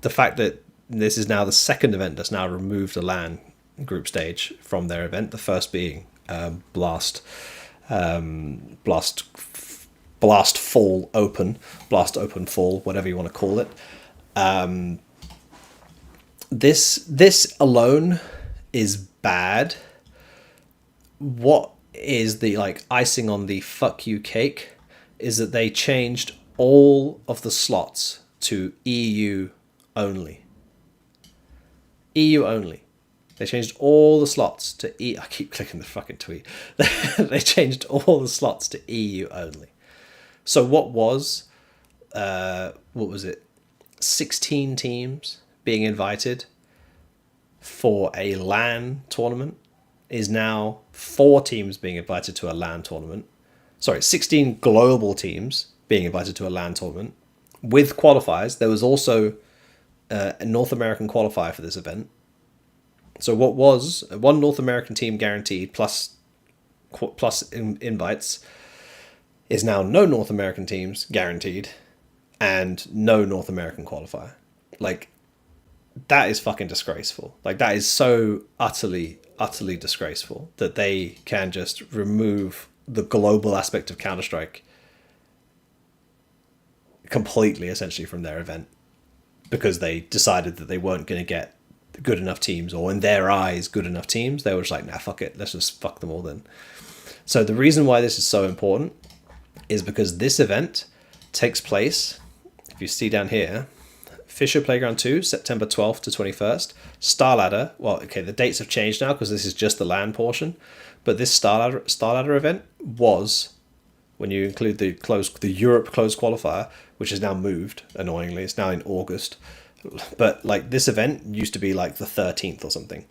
S1: The fact that this is now the second event that's now removed a LAN group stage from their event, the first being Blast Fall Open, Blast Open Fall, whatever you want to call it. This alone is bad. What is the icing on the fuck you cake is that they changed all of the slots to EU only. EU only. They changed all the slots to I keep clicking the fucking tweet. They changed all the slots to EU only. So what was it? 16 teams being invited for a LAN tournament is now 4 teams being invited to a LAN tournament. Sorry, 16 global teams being invited to a LAN tournament with qualifiers. There was also a North American qualifier for this event. So what was one North American team guaranteed plus invites is now no North American teams guaranteed and no North American qualifier. Like, that is fucking disgraceful. Like, that is so utterly disgraceful that they can just remove the global aspect of Counter-Strike completely, essentially, from their event because they decided that they weren't going to get good enough teams, or in their eyes good enough teams. They were just like, nah, fuck it, let's just fuck them all then. So the reason why this is so important is because this event takes place, if you see down here, Fisher Playground 2, September 12th to 21st. Star Ladder, well, okay, the dates have changed now because this is just the LAN portion, but this Star Ladder event was, when you include the Europe closed qualifier, which is now moved, annoyingly, it's now in August. But like, this event used to be like the 13th or something.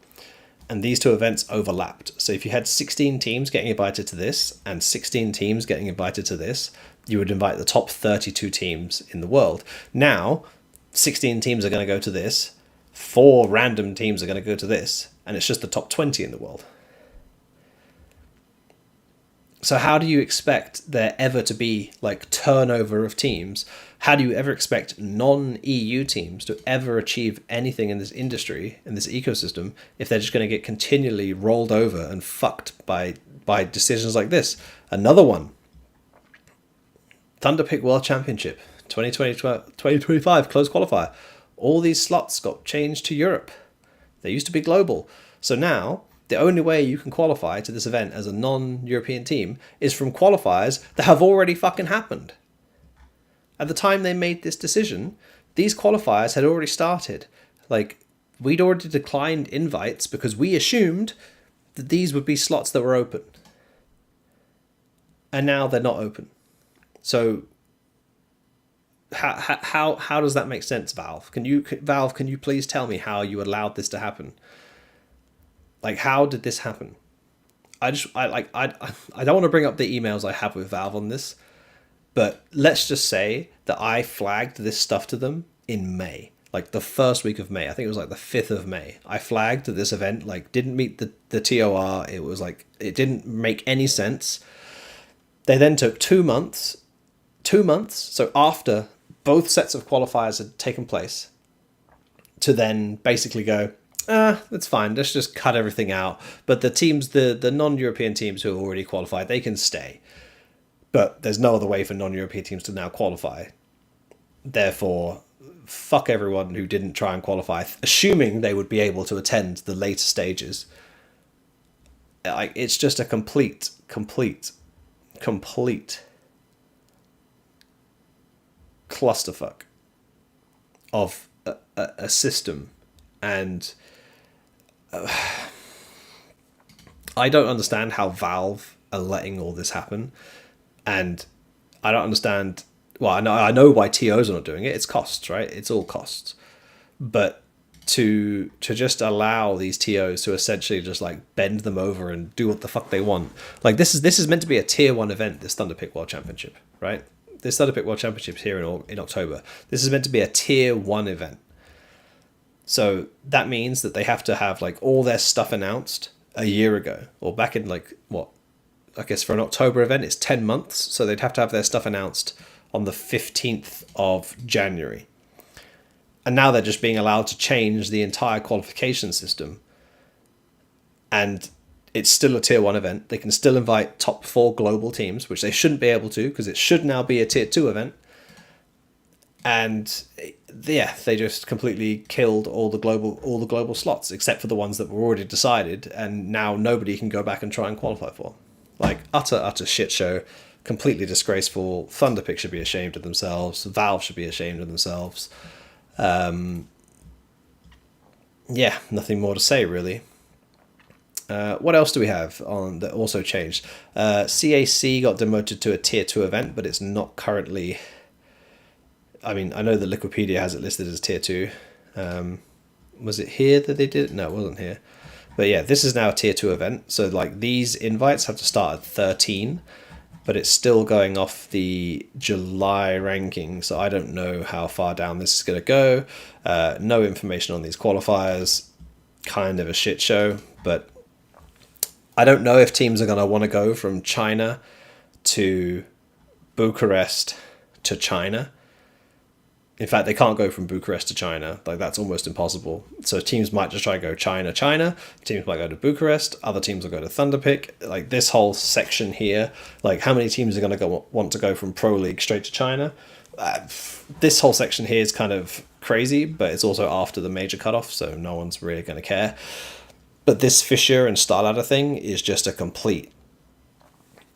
S1: And these two events overlapped. So if you had 16 teams getting invited to this and 16 teams getting invited to this, you would invite the top 32 teams in the world. Now, 16 teams are going to go to this, 4 random teams are going to go to this, and it's just the top 20 in the world. So how do you expect there ever to be like turnover of teams? How do you ever expect non-EU teams to ever achieve anything in this industry, in this ecosystem, if they're just going to get continually rolled over and fucked by decisions like this? Another one. Thunderpick World Championship, 2025 closed qualifier. All these slots got changed to Europe. They used to be global. So now, the only way you can qualify to this event as a non-European team is from qualifiers that have already fucking happened. At the time they made this decision, these qualifiers had already started. Like, we'd already declined invites because we assumed that these would be slots that were open. And now they're not open. So how does that make sense, Valve? Can you please tell me how you allowed this to happen? Like, how did this happen? I don't want to bring up the emails I have with Valve on this, but let's just say that I flagged this stuff to them in May, like the first week of May. I think it was like the 5th of May. I flagged that this event like didn't meet the TOR. It was like, it didn't make any sense. They then took 2 months. So after both sets of qualifiers had taken place, to then basically go, that's fine, let's just cut everything out. But the teams, the non-European teams who are already qualified, they can stay. But there's no other way for non-European teams to now qualify. Therefore, fuck everyone who didn't try and qualify, assuming they would be able to attend the later stages. Like, it's just a complete clusterfuck of a system. And I don't understand how Valve are letting all this happen, and I don't understand. Well, I know why TOs are not doing it. It's costs, right? It's all costs. But to just allow these TOs to essentially just like bend them over and do what the fuck they want. Like, this is meant to be a tier 1 event, this Thunderpick World Championship, right? This Thunderpick World Championship here in October. This is meant to be a tier 1 event. So that means that they have to have like all their stuff announced a year ago, or back in like, what, I guess for an October event, it's 10 months. So they'd have to have their stuff announced on the 15th of January. And now they're just being allowed to change the entire qualification system. And it's still a tier 1 event. They can still invite top 4 global teams, which they shouldn't be able to because it should now be a tier 2 event. And yeah, they just completely killed all the global slots, except for the ones that were already decided, and now nobody can go back and try and qualify for. Like, utter shit show, completely disgraceful. Thunderpick should be ashamed of themselves. Valve should be ashamed of themselves. Yeah, nothing more to say really. What else do we have on that also changed? CAC got demoted to a tier 2 event, but it's not currently. I mean, I know that Liquipedia has it listed as tier 2. Was it here that they did it? No, it wasn't here. But yeah, this is now a tier 2 event. So like, these invites have to start at 13, but it's still going off the July ranking. So I don't know how far down this is going to go. No information on these qualifiers. Kind of a shit show, but I don't know if teams are going to want to go from China to Bucharest to China. In fact, they can't go from Bucharest to China. Like, that's almost impossible. So teams might just try to go China. Teams might go to Bucharest. Other teams will go to Thunderpick. Like, this whole section here, like, how many teams are going to want to go from Pro League straight to China? This whole section here is kind of crazy, but it's also after the major cutoff, so no one's really going to care. But this Fisher and Starladder thing is just a complete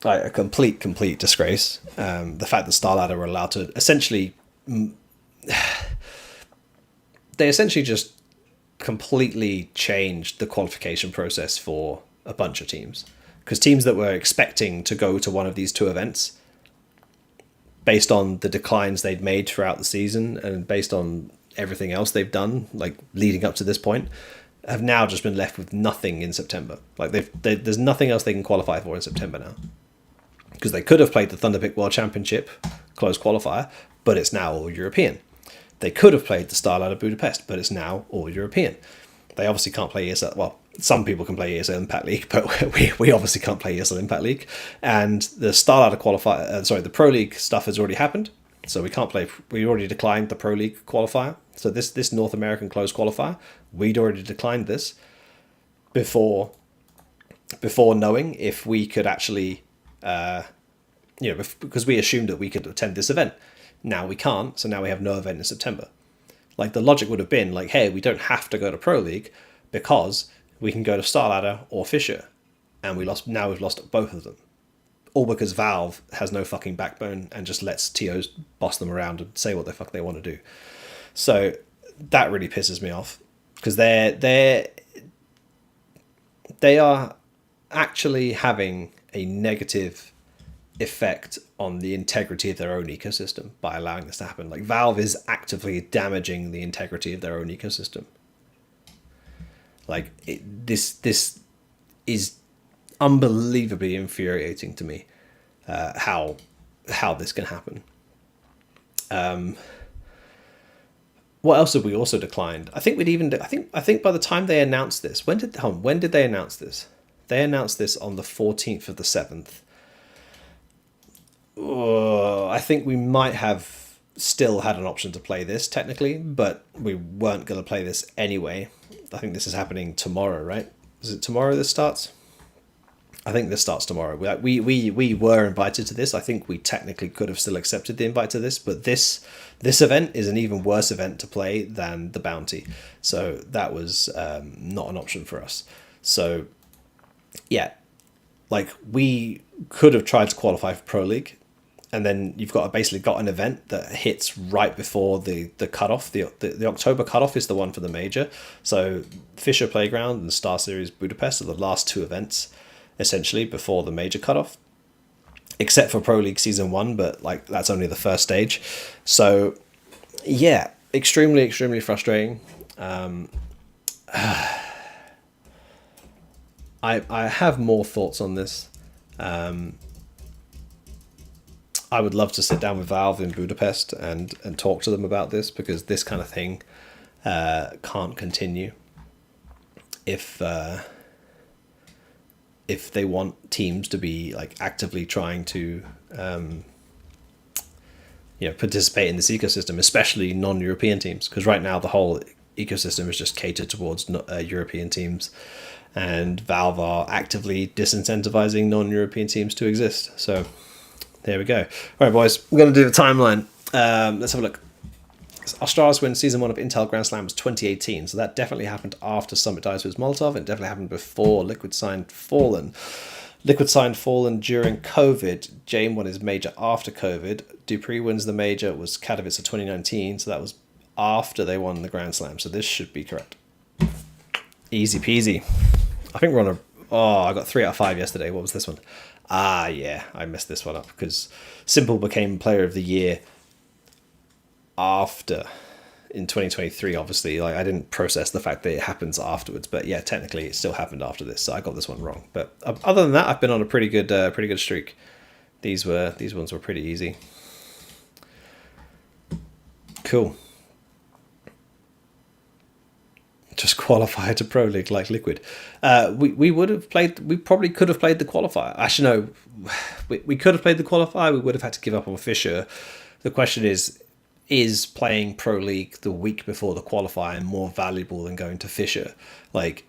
S1: disgrace. The fact that Starladder were allowed to essentially. They essentially just completely changed the qualification process for a bunch of teams, because teams that were expecting to go to one of these 2 events, based on the declines they'd made throughout the season and based on everything else they've done, like leading up to this point, have now just been left with nothing in September. Like, there's nothing else they can qualify for in September now, because they could have played the Thunderpick World Championship close qualifier, but it's now all European. They could have played the style out of Budapest, but it's now all European. They obviously can't play ESL. Well, some people can play ESL Impact League, but we obviously can't play ESL Impact League. And the style out of the Pro League stuff has already happened, so we can't play. We already declined the Pro League qualifier. So this North American closed qualifier, we'd already declined this before knowing if we could actually, because we assumed that we could attend this event. Now we can't, so now we have no event in September. Like, the logic would have been like, hey, we don't have to go to Pro League because we can go to Star Ladder or Fisher, and we've lost both of them. All because Valve has no fucking backbone and just lets TOs boss them around and say what the fuck they want to do. So that really pisses me off, because they are actually having a negative effect on the integrity of their own ecosystem by allowing this to happen. Like, Valve is actively damaging the integrity of their own ecosystem. Like, this is unbelievably infuriating to me. How this can happen. What else have we also declined? I think by the time they announced this, when did they announce this? They announced this on the 14th of the 7th. I think we might have still had an option to play this technically, but we weren't going to play this anyway. I think this is happening tomorrow, right? Is it tomorrow this starts? I think this starts tomorrow. We were invited to this. I think we technically could have still accepted the invite to this, but this event is an even worse event to play than the Bounty. So that was not an option for us. So yeah, like, we could have tried to qualify for Pro League, and then you've basically got an event that hits right before the cutoff. The October cutoff is the one for the major. So Fisher Playground and Star Series Budapest are the last two events, essentially, before the major cutoff, except for Pro League Season 1, but like, that's only the first stage. So yeah, extremely, extremely frustrating. I have more thoughts on this. I would love to sit down with Valve in Budapest and talk to them about this, because this kind of thing can't continue if they want teams to be like actively trying to participate in this ecosystem, especially non-European teams, because right now the whole ecosystem is just catered towards European teams, and Valve are actively disincentivizing non-European teams to exist. So there we go. All right, boys, we're going to do the timeline. Let's have a look. Australis win Season 1 of Intel Grand Slam was 2018, so that definitely happened after Summit Dives with Molotov. It definitely happened before Liquid signed Fallen. Liquid signed Fallen during COVID. Jame won his major after COVID. Dupree wins the major, was Katowice of 2019, so that was after they won the Grand Slam, so this should be correct. Easy peasy. I think we're on I got 3 out of 5 yesterday. What was this one? Yeah, I messed this one up, because Simple became Player of the Year after, in 2023, obviously. Like, I didn't process the fact that it happens afterwards, but yeah, technically it still happened after this, so I got this one wrong. But other than that, I've been on a pretty good streak. These ones were pretty easy. Cool. Just qualify to Pro League like Liquid. We probably could have played the qualifier. Actually, no, we could have played the qualifier. We would have had to give up on Fisher. The question is playing Pro League the week before the qualifier more valuable than going to Fisher? Like,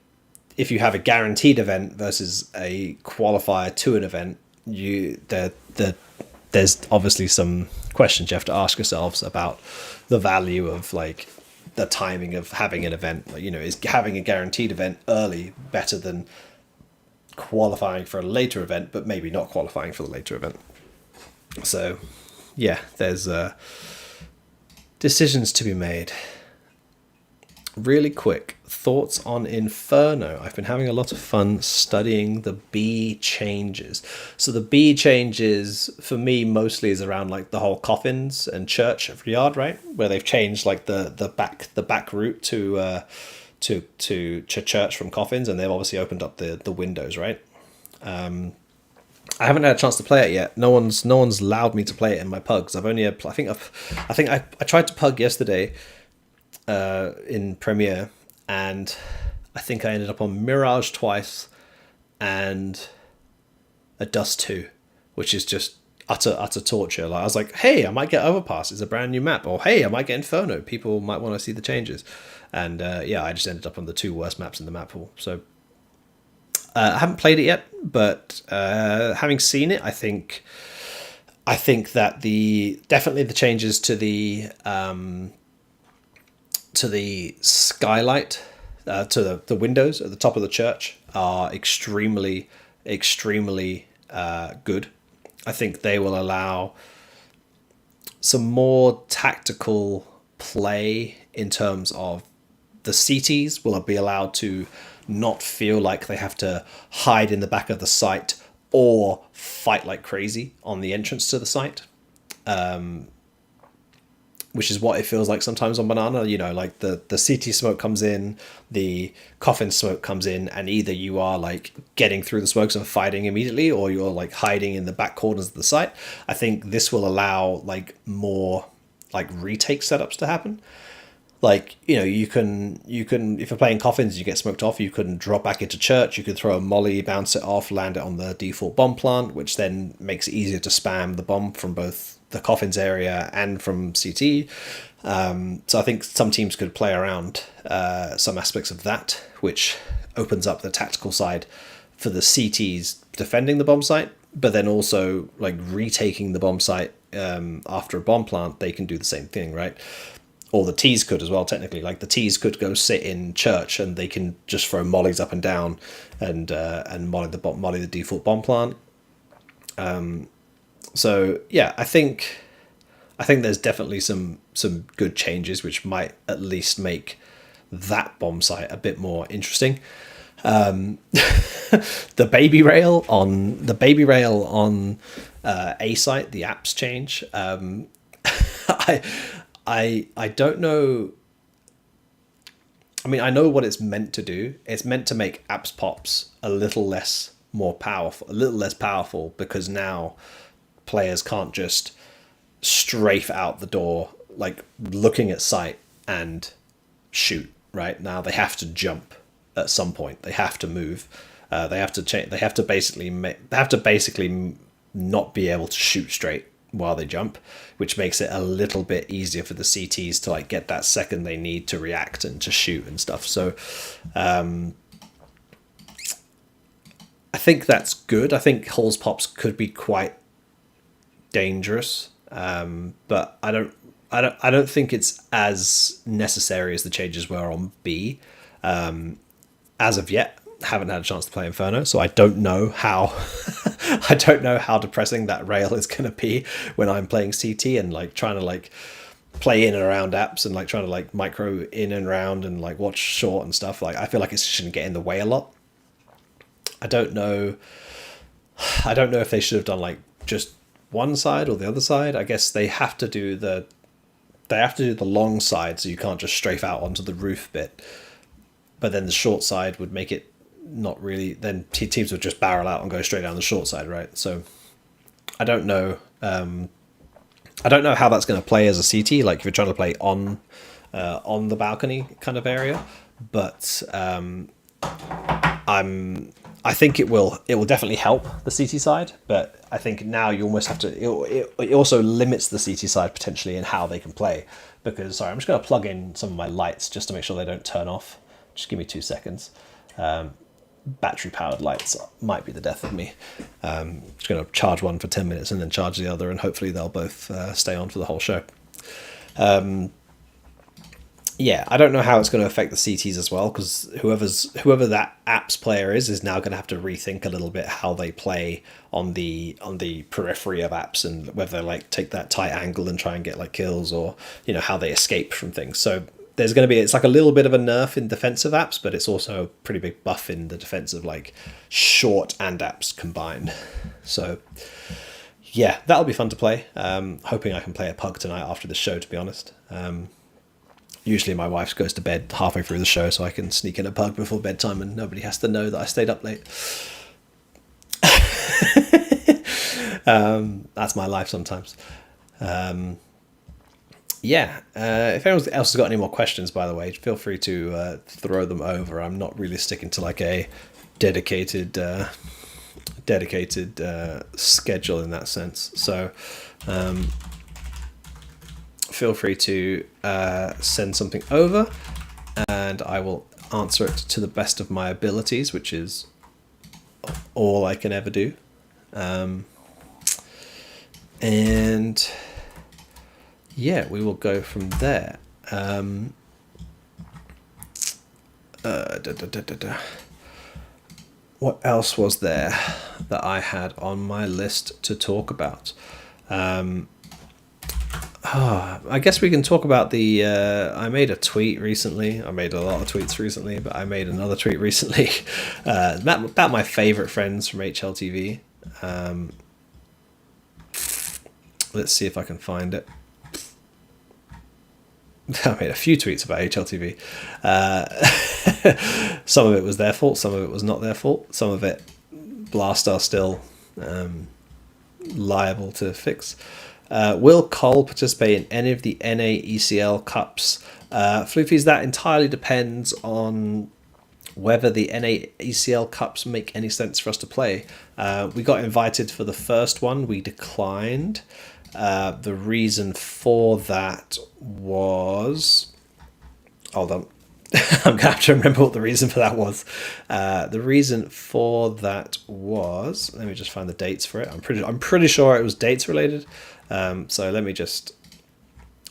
S1: if you have a guaranteed event versus a qualifier to an event, there's obviously some questions you have to ask yourselves about the value of, like, the timing of having an event. Like, is having a guaranteed event early better than qualifying for a later event, but maybe not qualifying for the later event? So yeah, there's decisions to be made. Really quick thoughts on Inferno. I've been having a lot of fun studying the B changes. So the B changes for me mostly is around like the whole coffins and church yard, right? Where they've changed like the back route to church from coffins, and they've obviously opened up the windows, right? I haven't had a chance to play it yet. No one's allowed me to play it in my pugs. I've only had, I tried to pug yesterday in Premiere, and I think I ended up on Mirage twice and a Dust 2, which is just utter torture. Like, I was like, hey, I might get Overpass. It's a brand new map. Or hey, I might get Inferno. People might want to see the changes. And yeah, I just ended up on the two worst maps in the map pool. So I haven't played it yet, but having seen it, I think that definitely the changes to the skylight, to the windows at the top of the church are extremely good. I think they will allow some more tactical play in terms of the CTs will be allowed to not feel like they have to hide in the back of the site or fight like crazy on the entrance to the site, which is what it feels like sometimes on Banana. You know, like the CT smoke comes in, the coffin smoke comes in, and either you are like getting through the smokes and fighting immediately, or you're like hiding in the back corners of the site. I think this will allow like more like retake setups to happen. Like, you know, you can if you're playing coffins, you get smoked off, you can drop back into church, you could throw a molly, bounce it off, land it on the default bomb plant, which then makes it easier to spam the bomb from both the coffins area and from CT. So I think some teams could play around some aspects of that, which opens up the tactical side for the CTs defending the bomb site, but then also like retaking the bomb site after a bomb plant. They can do the same thing, right? Or the T's could as well, technically. Like the T's could go sit in church and they can just throw mollies up and down and molly the default bomb plant. So yeah, I think there's definitely some good changes which might at least make that bomb site a bit more interesting. The baby rail on A site, the apps change. I don't know. I mean, I know what it's meant to do. It's meant to make apps pops a little less powerful, because now players can't just strafe out the door, like looking at sight and shoot. Right now, they have to jump at some point. They have to move. They have to change. They have to basically not be able to shoot straight while they jump, which makes it a little bit easier for the CTs to like get that second they need to react and to shoot and stuff. So I think that's good. I think Halls pops could be quite dangerous, but I don't think it's as necessary as the changes were on B. As of yet, haven't had a chance to play Inferno, so I don't know how how depressing that rail is going to be when I'm playing CT and like trying to like play in and around apps and like trying to like micro in and around and like watch short and stuff. Like I feel like it shouldn't get in the way a lot. I don't know if they should have done like just one side or the other side. I guess they have to do the long side, so you can't just strafe out onto the roof bit. But then the short side would make it not really. Then teams would just barrel out and go straight down the short side, right? So I don't know. I don't know how that's going to play as a CT. Like if you're trying to play on the balcony kind of area, but I think it will definitely help the CT side, but I think now you almost have to. It also limits the CT side potentially in how they can play, because I'm just going to plug in some of my lights just to make sure they don't turn off. Just give me 2 seconds. Battery powered lights might be the death of me. Just going to charge one for 10 minutes and then charge the other, and hopefully they'll both stay on for the whole show. Yeah, I don't know how it's going to affect the CTs as well, because whoever that apps player is now going to have to rethink a little bit how they play on the periphery of apps, and whether they like take that tight angle and try and get like kills, or how they escape from things. So there's going to be, it's like a little bit of a nerf in defensive apps, but it's also a pretty big buff in the defensive like short and apps combined. So yeah, that'll be fun to play. Hoping I can play a pug tonight after the show, to be honest. Usually my wife goes to bed halfway through the show, so I can sneak in a pug before bedtime and nobody has to know that I stayed up late. That's my life sometimes. If anyone else has got any more questions, by the way, feel free to throw them over. I'm not really sticking to like a dedicated schedule in that sense. So feel free to send something over, and I will answer it to the best of my abilities, which is all I can ever do. And yeah, we will go from there. What else was there that I had on my list to talk about? I guess we can talk about the... I made a tweet recently. I made a lot of tweets recently, but I made another tweet recently about my favourite friends from HLTV. Let's see if I can find it. I made a few tweets about HLTV. Some of it was their fault, some of it was not their fault. Some of it Blast are still liable to fix. Will Cole participate in any of the NAECL Cups? Floofies, that entirely depends on whether the NAECL Cups make any sense for us to play. We got invited for the first one, we declined. The reason for that was... Hold on. I'm going to have to remember what the reason for that was. The reason for that was... Let me just find the dates for it. I'm pretty sure it was dates related. So let me just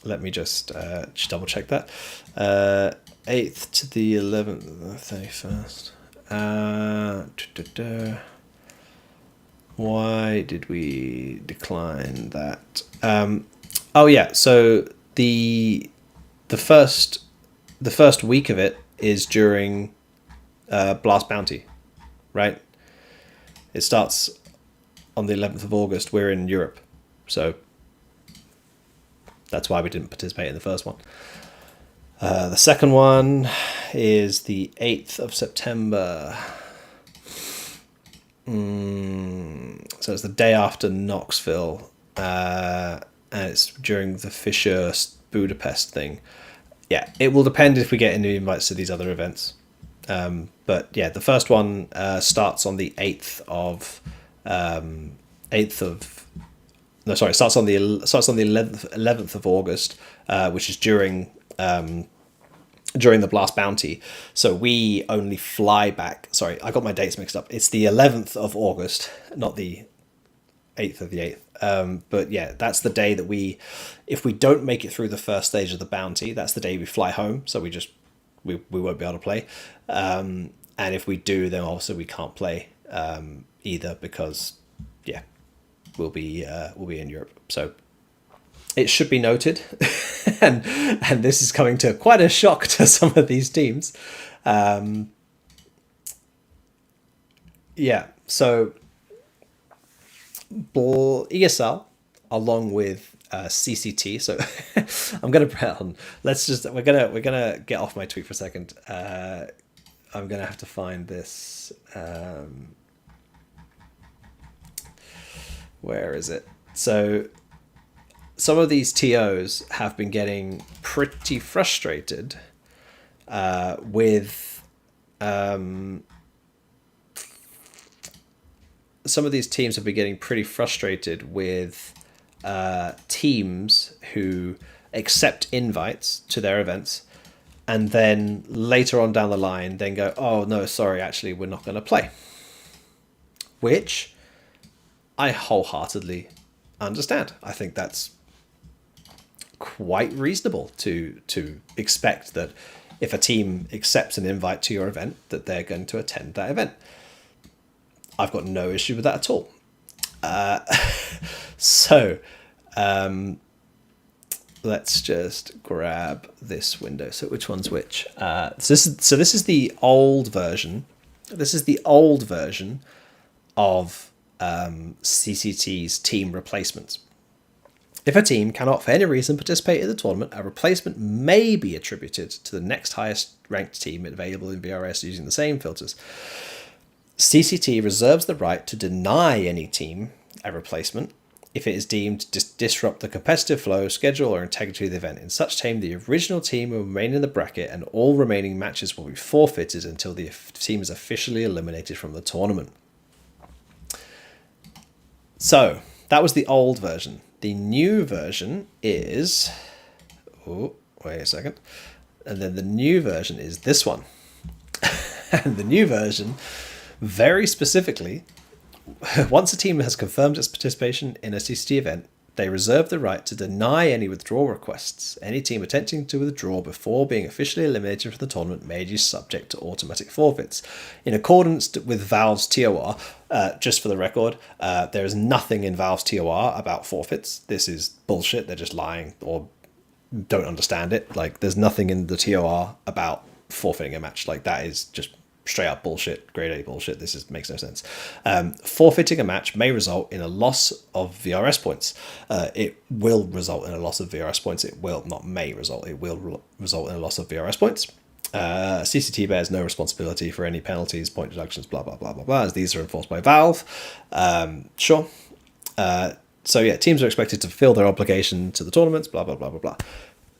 S1: double check that. 8th to the 11th, 31st. Why did we decline that? So the first week of it is during Blast Bounty, right? It starts on the 11th of August. We're in Europe, so that's why we didn't participate in the first one. The second one is the 8th of September. So it's the day after Knoxville, and it's during the Fisher Budapest thing. Yeah, it will depend if we get any invites to these other events. But yeah, the first one starts on the 8th of starts on the 11th of August, which is during the Blast Bounty. So we only fly back. Sorry, I got my dates mixed up. It's the 11th of August, not the 8th of the 8th. But yeah, that's the day that if we don't make it through the first stage of the bounty, that's the day we fly home. So we won't be able to play. And if we do, then also we can't play either because yeah, we'll be in Europe. So it should be noted, and this is coming to quite a shock to some of these teams. So ESL along with CCT. So I'm gonna we're gonna get off my tweet for a second. I'm gonna have to find this. Where is it? So some of these TOs have been getting pretty frustrated with some of these teams have been getting pretty frustrated with teams who accept invites to their events and then later on down the line then go, oh no, sorry, actually we're not going to play. Which I wholeheartedly understand. I think that's quite reasonable to expect that if a team accepts an invite to your event that they're going to attend that event. I've got no issue with that at all. Let's just grab this window. So which one's which? So this is the old version. This is the old version of CCT's team replacements. If a team cannot for any reason participate in the tournament, a replacement may be attributed to the next highest ranked team available in BRS using the same filters. CCT reserves the right to deny any team a replacement if it is deemed to disrupt the competitive flow, schedule, or integrity of the event. In such time, the original team will remain in the bracket and all remaining matches will be forfeited until the team is officially eliminated from the tournament. So, that was the old version. The new version is... Oh, wait a second. And then the new version is this one. And the new version, very specifically, once a team has confirmed its participation in a CCT event, they reserve the right to deny any withdrawal requests. Any team attempting to withdraw before being officially eliminated from the tournament may be subject to automatic forfeits. In accordance with Valve's TOR, just for the record, there is nothing in Valve's TOR about forfeits. This is bullshit. They're just lying or don't understand it. Like, there's nothing in the TOR about forfeiting a match. Like, that is just straight up bullshit, grade A bullshit. This makes no sense. Forfeiting a match may result in a loss of VRS points. It will result in a loss of VRS points. It will not may result. It will result in a loss of VRS points. CCT bears no responsibility for any penalties, point deductions, blah blah blah blah blah, as these are enforced by Valve. Sure. So yeah, teams are expected to fulfill their obligation to the tournaments, blah blah blah blah blah.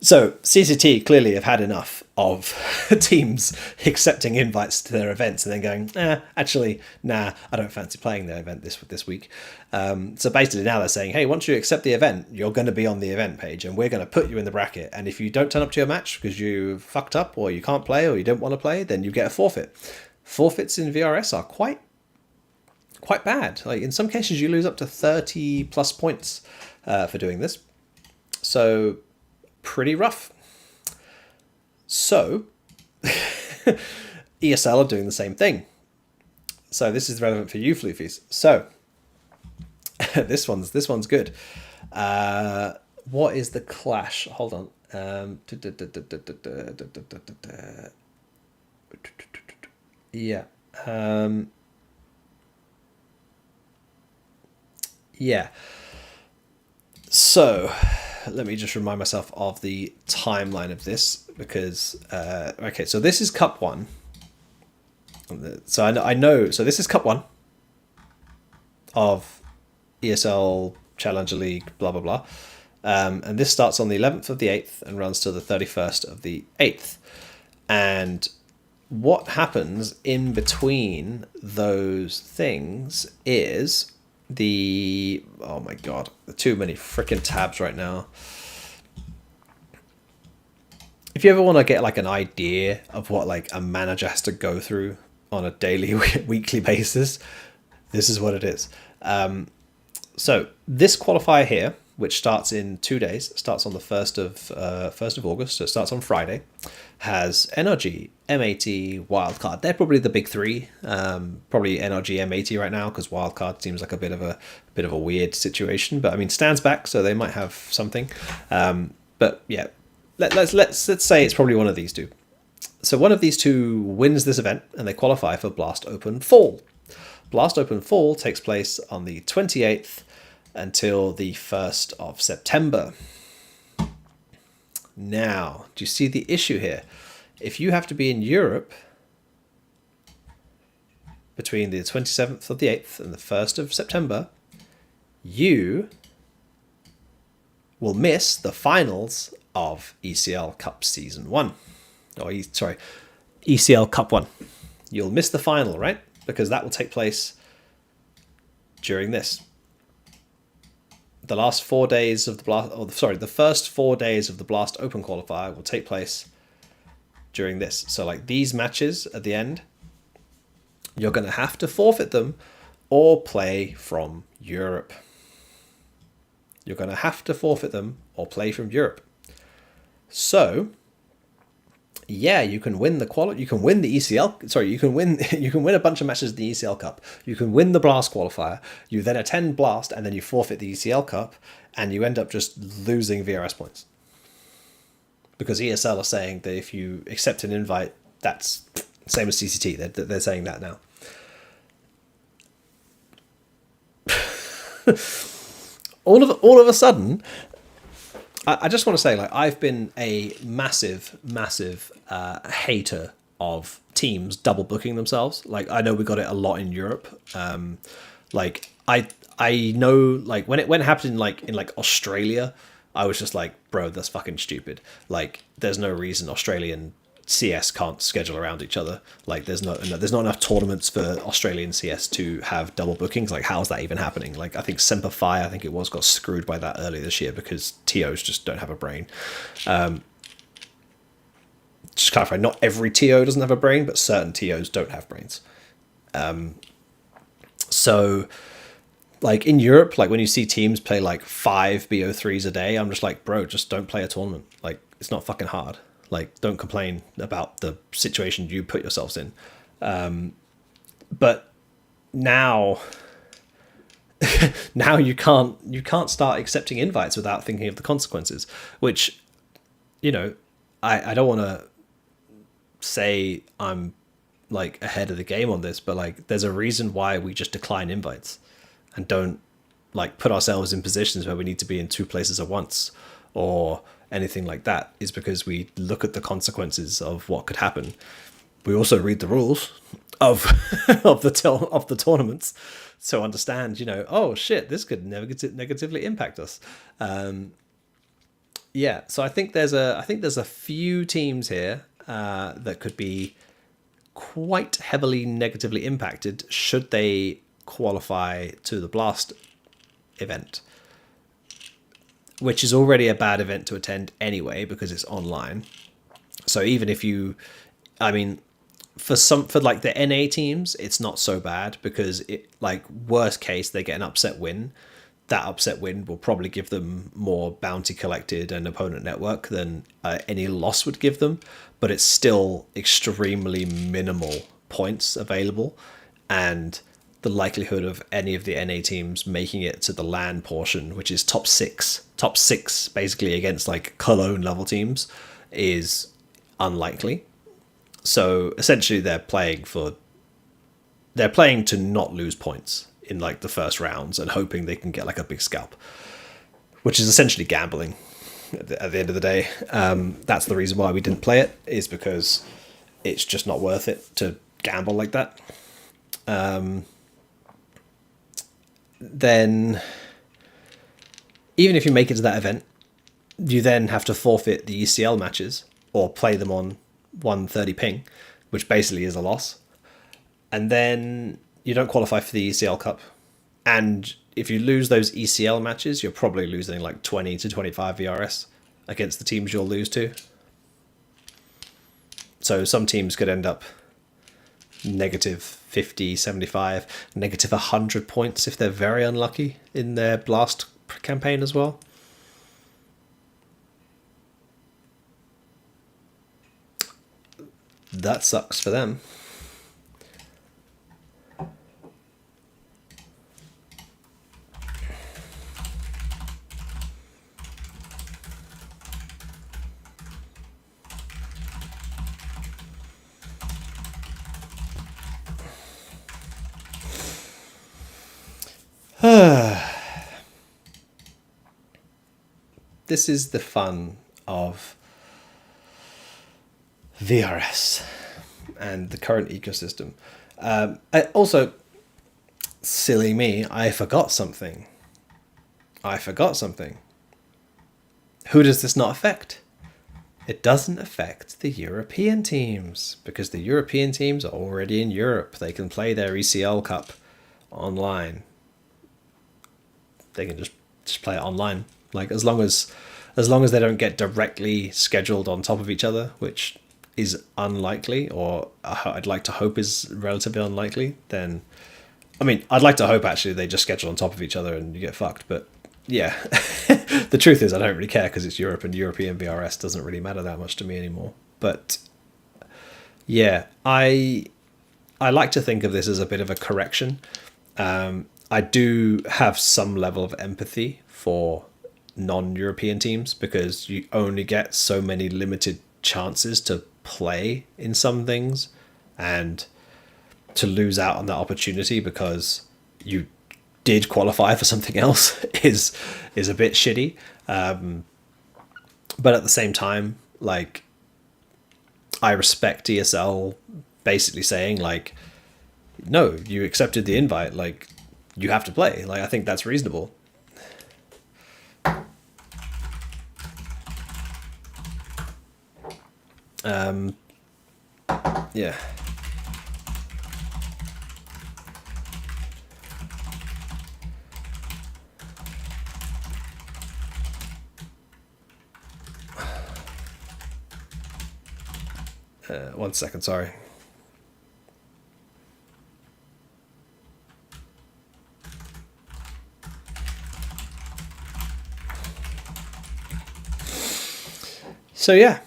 S1: So CCT clearly have had enough of teams accepting invites to their events and then going, actually, I don't fancy playing their event this week. So basically now they're saying, hey, once you accept the event, you're going to be on the event page and we're going to put you in the bracket. And if you don't turn up to your match because you fucked up or you can't play or you don't want to play, then you get a forfeit. Forfeits in VRS are quite bad. Like, in some cases, you lose up to 30 plus points for doing this. So pretty rough. So ESL are doing the same thing. So this is relevant for you, Floofies. So this one's good. What is the clash? Hold on. Yeah. Yeah. So let me just remind myself of the timeline of this because, okay, so this is Cup 1. So I know, so this is Cup 1 of ESL Challenger League, blah, blah, blah. And this starts on the 11th of the 8th and runs till the 31st of the 8th. And what happens in between those things is oh my god, too many freaking tabs right now. If you ever want to get like an idea of what like a manager has to go through on a daily, weekly basis, this is what it is. So this qualifier here, which starts in 2 days, starts on the 1st of August, so it starts on Friday, has NRG, M80, Wildcard. They're probably the big three. Probably NRG, M80 right now, because Wildcard seems like a bit of a weird situation. But I mean, stands back, so they might have something. But yeah, let's say it's probably one of these two. So one of these two wins this event, and they qualify for Blast Open Fall. Blast Open Fall takes place on the 28th until the 1st of September. Now, do you see the issue here? If you have to be in Europe between the 27th of the 8th and the 1st of September, you will miss the finals of ECL Cup Season 1. ECL Cup 1. You'll miss the final, right? Because that will take place during this. The last 4 days of the the first 4 days of the Blast Open qualifier will take place during this. So like these matches at the end, you're going to have to forfeit them or play from Europe. You're going to have to forfeit them or play from Europe. So yeah, you can win you can win the ECL. Sorry, you can win a bunch of matches in the ECL Cup. You can win the Blast qualifier. You then attend Blast, and then you forfeit the ECL Cup, and you end up just losing VRS points. Because ESL are saying that if you accept an invite, that's same as CCT. They're saying that now. all of a sudden, I just want to say, like, I've been a massive hater of teams double booking themselves. Like, I know we got it a lot in Europe. Like, I I know, like, when it happened in like Australia, I was just like, bro, that's fucking stupid. Like, there's no reason Australian CS can't schedule around each other. Like, there's not enough tournaments for Australian CS to have double bookings. Like, how's that even happening? Like, I think Semper Fi, I think it was, got screwed by that earlier this year because TOs just don't have a brain. Just to clarify, not every TO doesn't have a brain, but certain TOs don't have brains. So, like, in Europe, like, when you see teams play like 5 BO3s a day, I'm just like, bro, just don't play a tournament. Like, it's not fucking hard. Like, don't complain about the situation you put yourselves in. But now, now you can't start accepting invites without thinking of the consequences. Which, you know, I don't want to say I'm like ahead of the game on this, but like, there's a reason why we just decline invites and don't like put ourselves in positions where we need to be in 2 places at once or anything like that, is because we look at the consequences of what could happen. We also read the rules of of the tournaments to understand, you know, oh shit, this could negatively impact us. Yeah, so I think there's a few teams here that could be quite heavily negatively impacted should they qualify to the Blast event, which is already a bad event to attend anyway because it's online. So even if you, I mean, for like the NA teams, it's not so bad because it, like, worst case, they get an upset win. That upset win will probably give them more bounty collected and opponent network than any loss would give them, but it's still extremely minimal points available, and the likelihood of any of the NA teams making it to the LAN portion, which is top six basically against like Cologne level teams, is unlikely. So essentially they're playing to not lose points in like the first rounds and hoping they can get like a big scalp, which is essentially gambling at the end of the day. That's the reason why we didn't play it, is because it's just not worth it to gamble like that. Then even if you make it to that event, you then have to forfeit the ECL matches or play them on 130 ping, which basically is a loss. And then you don't qualify for the ECL Cup. And if you lose those ECL matches, you're probably losing like 20 to 25 VRS against the teams you'll lose to. So some teams could end up negative 50, 75, negative 100 points if they're very unlucky in their Blast campaign as well. That sucks for them. This is the fun of VRS and the current ecosystem. I also, silly me, I forgot something. Who does this not affect? It doesn't affect the European teams, because the European teams are already in Europe. They can play their ECL Cup online. They can just play it online. Like, as long as they don't get directly scheduled on top of each other, which is unlikely, or I'd like to hope is relatively unlikely, then, I mean, I'd like to hope actually they just schedule on top of each other and you get fucked. But yeah, the truth is I don't really care, because it's Europe, and European VRS doesn't really matter that much to me anymore. But yeah, I like to think of this as a bit of a correction. I do have some level of empathy for non-European teams, because you only get so many limited chances to play in some things, and to lose out on that opportunity because you did qualify for something else is a bit shitty. But at the same time, like, I respect DSL basically saying, like, no, you accepted the invite, like, you have to play. Like, I think that's reasonable. Yeah. One second, sorry. So yeah,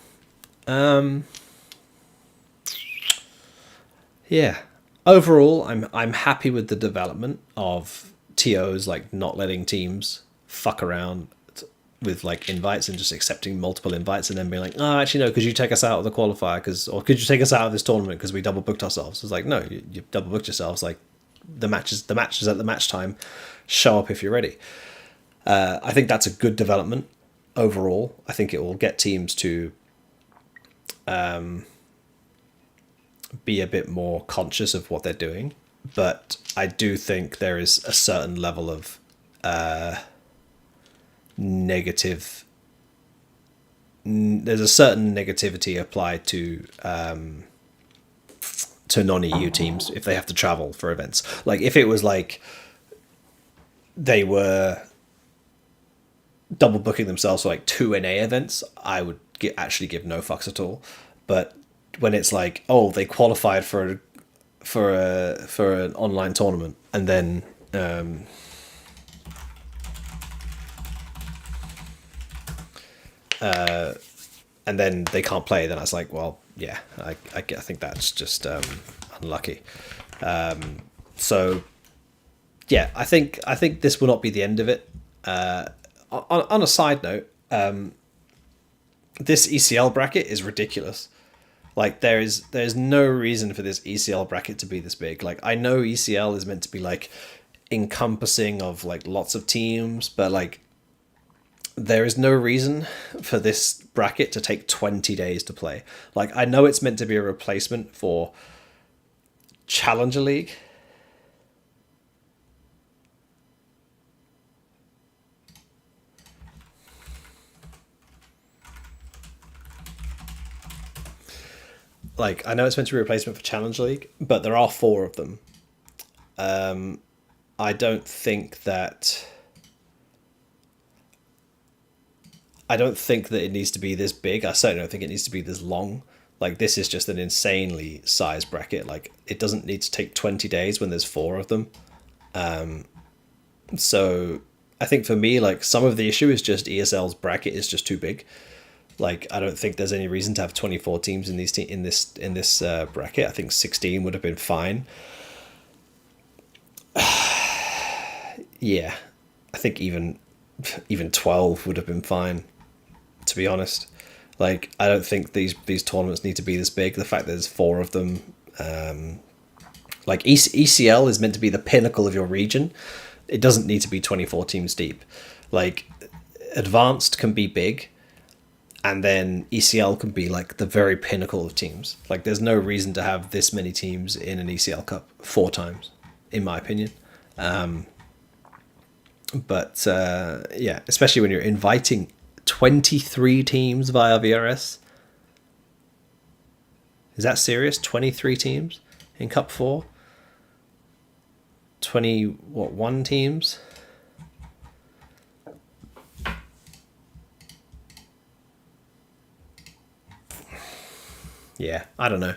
S1: yeah. Overall, I'm happy with the development of TOs, like not letting teams fuck around with like invites and just accepting multiple invites and then being like, oh, actually no, could you take us out of the qualifier or could you take us out of this tournament because we double booked ourselves? It's like, no, you double booked yourselves. Like the matches at the match time. Show up if you're ready. I think that's a good development overall. I think it will get teams to be a bit more conscious of what they're doing. But I do think there is a certain level of negative. There's a certain negativity applied to non-EU teams if they have to travel for events. Like if it was like they were double booking themselves for like 2 NA events, I would actually give no fucks at all. But when it's like, oh, they qualified for an online tournament and then they can't play, then I was like, well, yeah, I think that's just unlucky. So yeah, I think this will not be the end of it. On a side note, this ECL bracket is ridiculous. Like there's no reason for this ECL bracket to be this big. Like I know ECL is meant to be like encompassing of like lots of teams, but like there is no reason for this bracket to take 20 days to play. Like I know it's meant to be a replacement for Challenger League. Like I know it's meant to be a replacement for Challenge League, but there are 4 of them. I don't think that it needs to be this big. I certainly don't think it needs to be this long. Like this is just an insanely sized bracket. Like it doesn't need to take 20 days when there's 4 of them. So I think for me, like some of the issue is just ESL's bracket is just too big. Like I don't think there's any reason to have 24 teams in this bracket. I think 16 would have been fine. Yeah, I think even 12 would have been fine, to be honest. Like I don't think these tournaments need to be this big. The fact that there's 4 of them, like ECL is meant to be the pinnacle of your region. It doesn't need to be 24 teams deep. Like advanced can be big. And then ECL can be like the very pinnacle of teams. Like there's no reason to have this many teams in an ECL Cup 4 times, in my opinion. But yeah, especially when you're inviting 23 teams via VRS. Is that serious? 23 teams in Cup 4? 1 teams? Yeah, I don't know.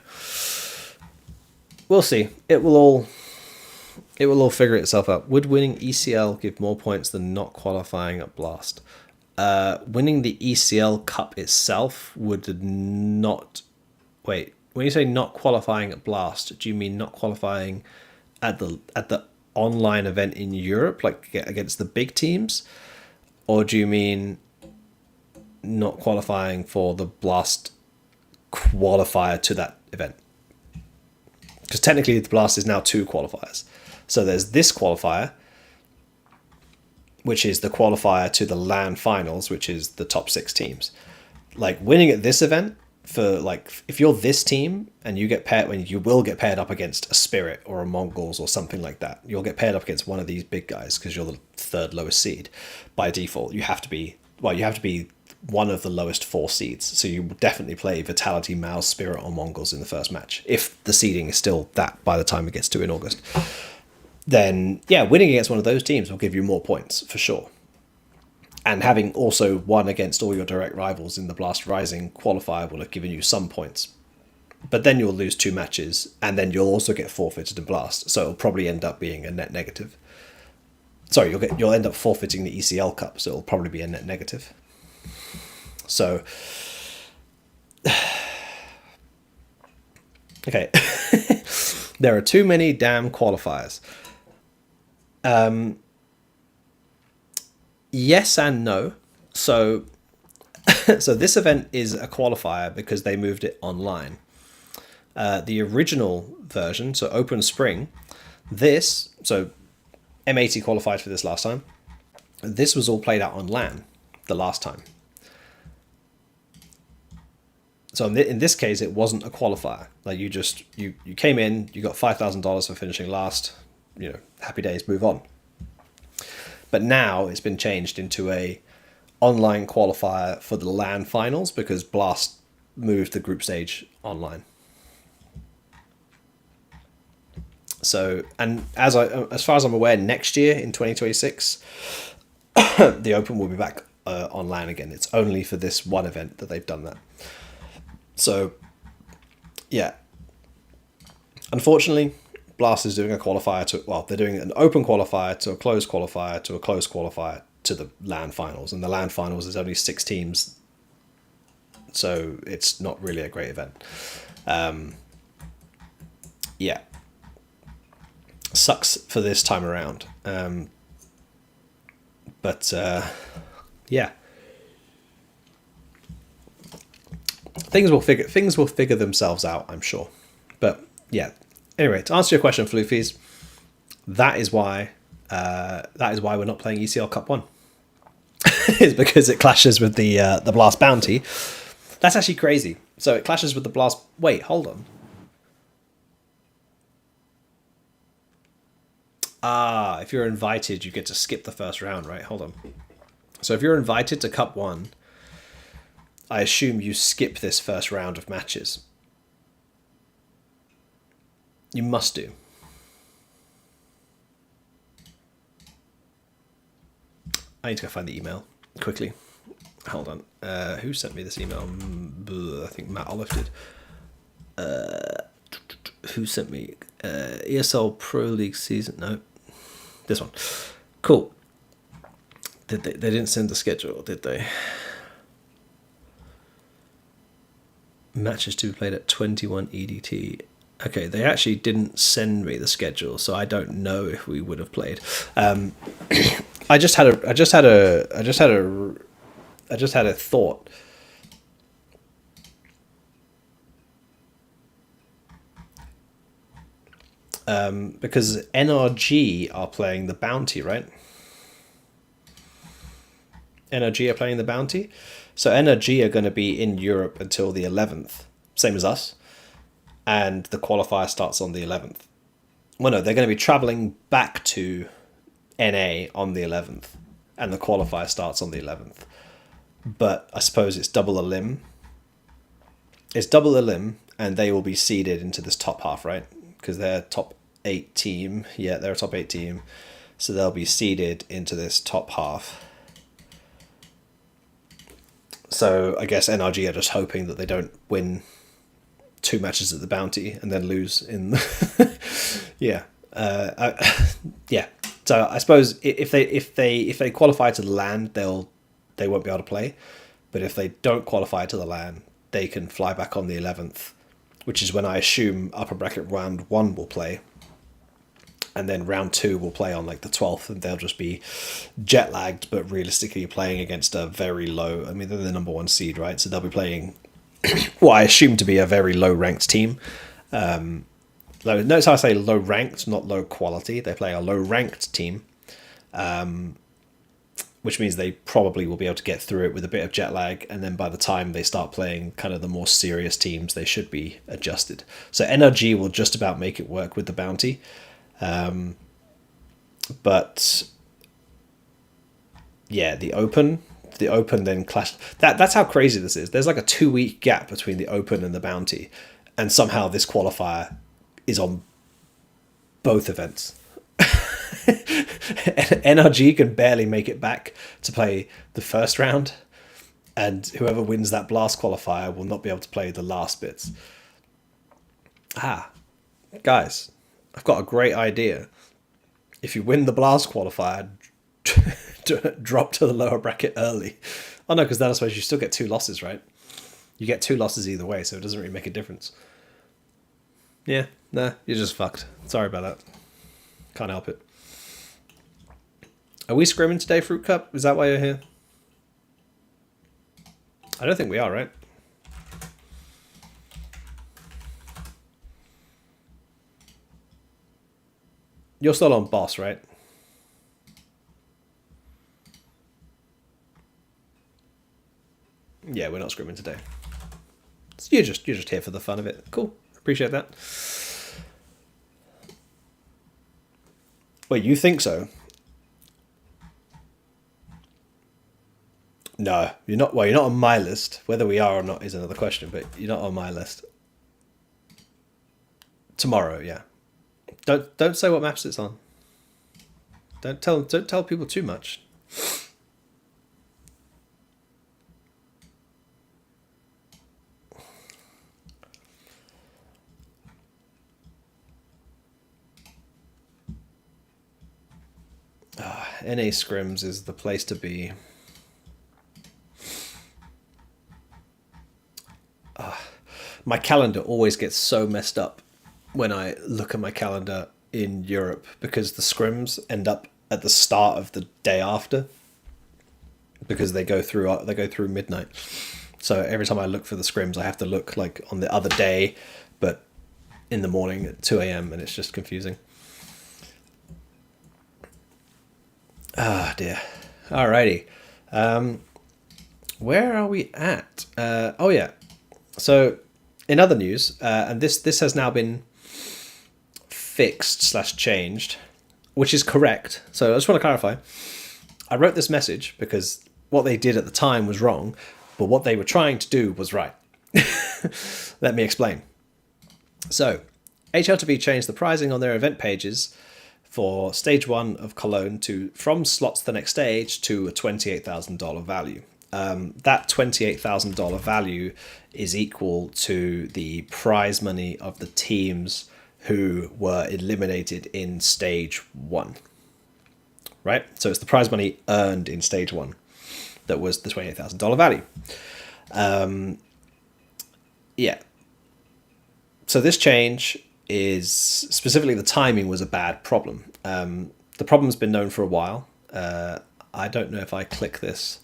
S1: We'll see. It will all figure itself out. Would winning ECL give more points than not qualifying at Blast? Winning the ECL Cup itself would not... Wait, when you say not qualifying at Blast, do you mean not qualifying at the online event in Europe, like against the big teams? Or do you mean not qualifying for the Blast qualifier to that event? Because technically the Blast is now 2 qualifiers. So there's this qualifier, which is the qualifier to the LAN finals, which is the top 6 teams. Like winning at this event for like if you're this team and you get paired when you will get paired up against a Spirit or a Mongols or something like that, you'll get paired up against one of these big guys because you're the third lowest seed. By default, you have to be one of the lowest 4 seeds. So you definitely play Vitality, Mouse, Spirit, or Mongols in the first match if the seeding is still that by the time it gets to in August. Then yeah, winning against one of those teams will give you more points for sure. And having also won against all your direct rivals in the Blast Rising qualifier will have given you some points. But then you'll lose 2 matches, and then you'll also get forfeited in Blast, so it'll probably end up being a net negative. Sorry, you'll end up forfeiting the ECL Cup, so it'll probably be a net negative. So, okay, there are too many damn qualifiers. Yes and no. So this event is a qualifier because they moved it online. The original version, so Open Spring, so M80 qualified for this last time. This was all played out on LAN the last time. So in this case, it wasn't a qualifier. Like you came in, you got $5,000 for finishing last. Happy days, move on. But now it's been changed into a online qualifier for the LAN finals because Blast moved the group stage online. So, and as far as I'm aware, next year in 2026, the Open will be back on LAN again. It's only for this one event that they've done that. So, yeah. Unfortunately, Blast is doing a qualifier they're doing an open qualifier to a closed qualifier to a closed qualifier to the LAN finals. And the LAN finals is only 6 teams. So it's not really a great event. Yeah. Sucks for this time around. But yeah. Things will figure themselves out, I'm sure. But yeah. Anyway, to answer your question, Floofies, that is why we're not playing ECL Cup 1. It's because it clashes with the Blast Bounty. That's actually crazy. So it clashes with the Blast. Wait, hold on. If you're invited, you get to skip the first round, right? Hold on. So if you're invited to Cup 1, I assume you skip this first round of matches. You must do. I need to go find the email quickly. Hold on. Who sent me this email? I think Matt Olive did. Who sent me? ESL Pro League season? No. This one. Cool. They didn't send the schedule, did they? Matches to be played at 21 EDT. Okay, they actually didn't send me the schedule, so I don't know if we would have played. I just had a thought. Because NRG are playing the Bounty, right? NRG are playing the Bounty. So NRG are going to be in Europe until the 11th, same as us. And the qualifier starts on the 11th. Well, no, they're going to be traveling back to NA on the 11th. And the qualifier starts on the 11th. But I suppose it's double elim. It's double elim, and they will be seeded into this top half, right? Because they're a top 8 team. Yeah, they're a top 8 team. So they'll be seeded into this top half. So I guess NRG are just hoping that they don't win 2 matches at the Bounty and then lose in yeah. Yeah. So I suppose if they qualify to the LAN, they won't be able to play. But if they don't qualify to the LAN, they can fly back on the 11th, which is when I assume upper bracket round 1 will play. And then round 2 will play on like the 12th, and they'll just be jet lagged, but realistically playing against a very low. I mean, they're the number 1 seed, right? So they'll be playing what I assume to be a very low ranked team. Notice how I say low ranked, not low quality. They play a low ranked team, which means they probably will be able to get through it with a bit of jet lag, and then by the time they start playing kind of the more serious teams, they should be adjusted. So NRG will just about make it work with the bounty, but yeah, the Open then clash. That's how crazy this is. There's like a 2-week gap between the Open and the bounty, and somehow this qualifier is on both events. NRG can barely make it back to play the first round, and whoever wins that Blast qualifier will not be able to play the last bits. Guys, I've got a great idea. If you win the Blast qualifier, drop to the lower bracket early. Oh no, because then I suppose you still get 2 losses, right? You get 2 losses either way, so it doesn't really make a difference. Yeah, nah, you're just fucked. Sorry about that. Can't help it. Are we scrimming today, Fruit Cup? Is that why you're here? I don't think we are, right? You're still on boss, right? Yeah, we're not scrimming today. So you're just here for the fun of it. Cool. Appreciate that. Wait, you think so? No, you're not. Well, you're not on my list. Whether we are or not is another question, but you're not on my list. Tomorrow, yeah. Don't say what maps it's on. Don't tell people too much. NA scrims is the place to be. My calendar always gets so messed up when I look at my calendar in Europe, because the scrims end up at the start of the day after, because they go through midnight. So every time I look for the scrims, I have to look like on the other day, but in the morning at 2 a.m. and it's just confusing. Ah, dear. Alrighty. Where are we at? Oh yeah. So in other news, and this has now been fixed/changed, which is correct. So I just want to clarify. I wrote this message because what they did at the time was wrong, but what they were trying to do was right. Let me explain. So HLTV changed the pricing on their event pages for stage 1 of Cologne from slots the next stage to a $28,000 value. That $28,000 value is equal to the prize money of the teams who were eliminated in stage 1. Right? So it's the prize money earned in stage 1 that was the $28,000 value. Yeah. So this change is specifically the timing was a bad problem. The problem's been known for a while. I don't know if I click this.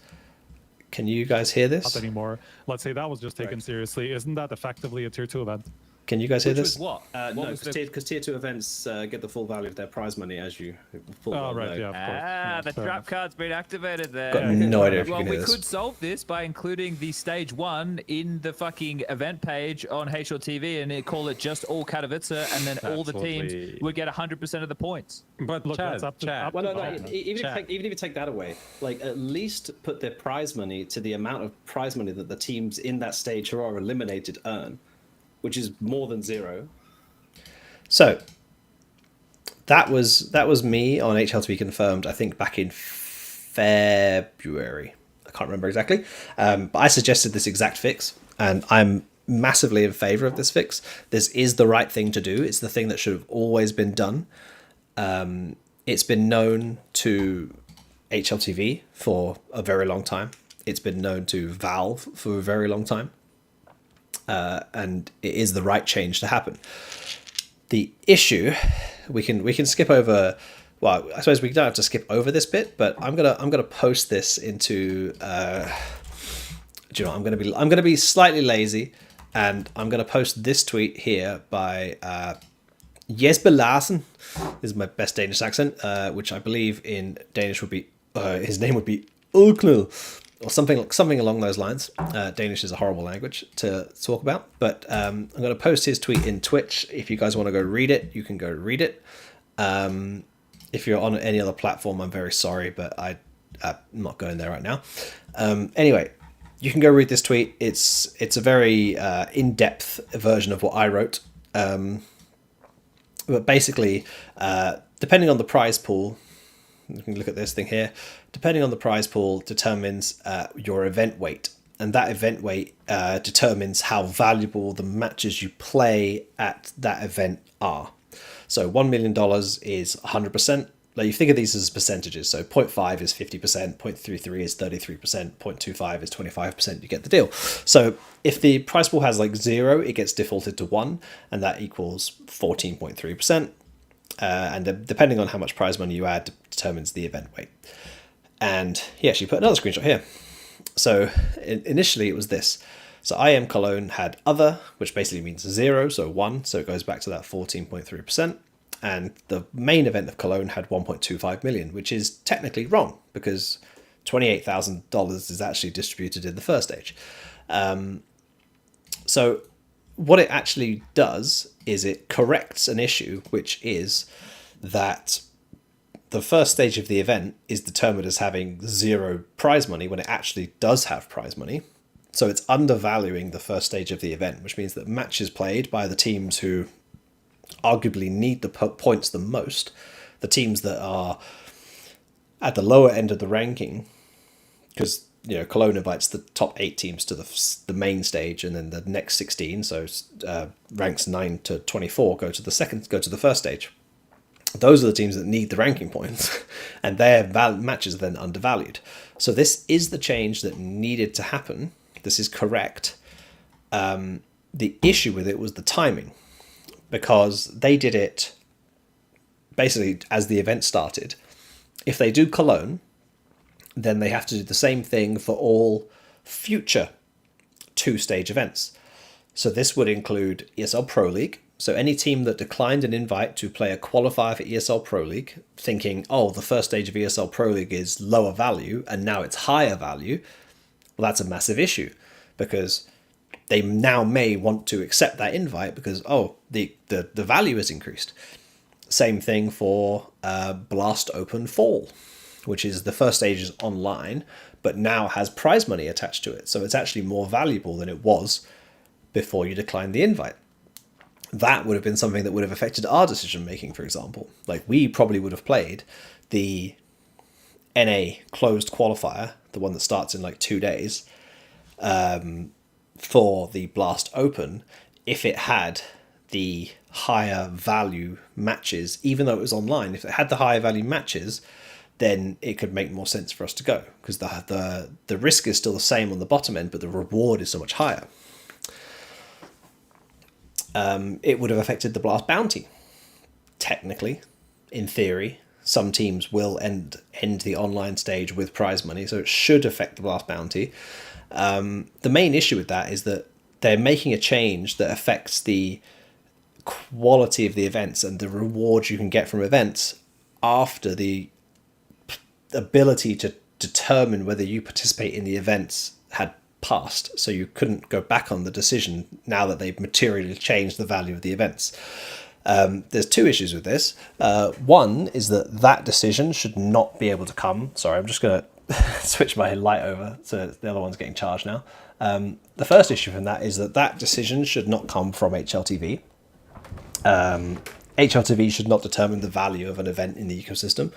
S1: Can you guys hear this?
S2: Not anymore. Let's say that was just taken seriously. Isn't that effectively a tier 2 event?
S1: Can you guys hear this?
S3: What?
S1: No, because tier 2 events get the full value of their prize money as you pull.
S2: Oh, right, yeah, of course.
S3: The trap card's been activated there.
S1: Got no idea if you
S3: Well,
S1: can
S3: we
S1: hear this.
S3: could solve this by including the stage 1 in the fucking event page on HLTV and call it just all Katowice, and then all the teams would get 100% of the points.
S2: But look, that's up to
S1: Well, no,
S2: even
S1: if you take that away, like at least put their prize money to the amount of prize money that the teams in that stage who are eliminated earn, which is more than 0. So that was me on HLTV Confirmed, I think back in February. I can't remember exactly. But I suggested this exact fix, and I'm massively in favor of this fix. This is the right thing to do. It's the thing that should have always been done. It's been known to HLTV for a very long time. It's been known to Valve for a very long time. And it is the right change to happen. The issue, we can skip over. Well, I suppose we don't have to skip over this bit, but I'm gonna post this into. Do you know? I'm gonna be slightly lazy, and I'm gonna post this tweet here by Jesper Larsen. This is my best Danish accent, which I believe in Danish would be his name would be Uknul, or something along those lines. Danish is a horrible language to talk about, but I'm going to post his tweet in Twitch. If you guys want to go read it, you can go read it. If you're on any other platform, I'm very sorry, but I'm not going there right now. Anyway, you can go read this tweet. It's a very in-depth version of what I wrote. But basically, depending on the prize pool, you can look at this thing here, depending on the prize pool determines your event weight. And that event weight determines how valuable the matches you play at that event are. So $1 million is 100%. Like, you think of these as percentages. So 0.5 is 50%, 0.33 is 33%, 0.25 is 25%. You get the deal. So if the prize pool has like 0, it gets defaulted to 1, and that equals 14.3%. And depending on how much prize money you add, determines the event weight. And he actually put another screenshot here. So initially it was this. So IM Cologne had other, which basically means 0, so 1. So it goes back to that 14.3%. And the main event of Cologne had 1.25 million, which is technically wrong because $28,000 is actually distributed in the first stage. So what it actually does is it corrects an issue, which is that the first stage of the event is determined as having 0 prize money when it actually does have prize money. So it's undervaluing the first stage of the event, which means that matches played by the teams who arguably need the points the most, the teams that are at the lower end of the ranking, because Cologne invites the top 8 teams to the main stage, and then the next 16, so ranks 9 to 24, go to the first stage. Those are the teams that need the ranking points, and their matches are then undervalued. So this is the change that needed to happen. This is correct. The issue with it was the timing, because they did it basically as the event started. If they do Cologne, then they have to do the same thing for all future 2-stage events. So this would include ESL Pro League. So any team that declined an invite to play a qualifier for ESL Pro League, thinking, oh, the first stage of ESL Pro League is lower value and now it's higher value, well, that's a massive issue, because they now may want to accept that invite because, oh, the value is increased. Same thing for Blast Open Fall, which is the first stage is online, but now has prize money attached to it. So it's actually more valuable than it was before you declined the invite. That would have been something that would have affected our decision making, for example. Like, we probably would have played the NA closed qualifier, the one that starts in like 2 days, for the Blast Open, if it had the higher value matches, even though it was online. If it had the higher value matches, then it could make more sense for us to go, because the risk is still the same on the bottom end, but the reward is so much higher. It would have affected the Blast Bounty. Technically, in theory, some teams will end the online stage with prize money, so it should affect the Blast Bounty. The main issue with that is that they're making a change that affects the quality of the events and the rewards you can get from events after the ability to determine whether you participate in the events had passed. So you couldn't go back on the decision now that they've materially changed the value of the events. There's 2 issues with this. One is that decision should not be able to come. Sorry, I'm just going to switch my light over so the other one's getting charged now. The first issue from that is that decision should not come from HLTV. HLTV should not determine the value of an event in the ecosystem.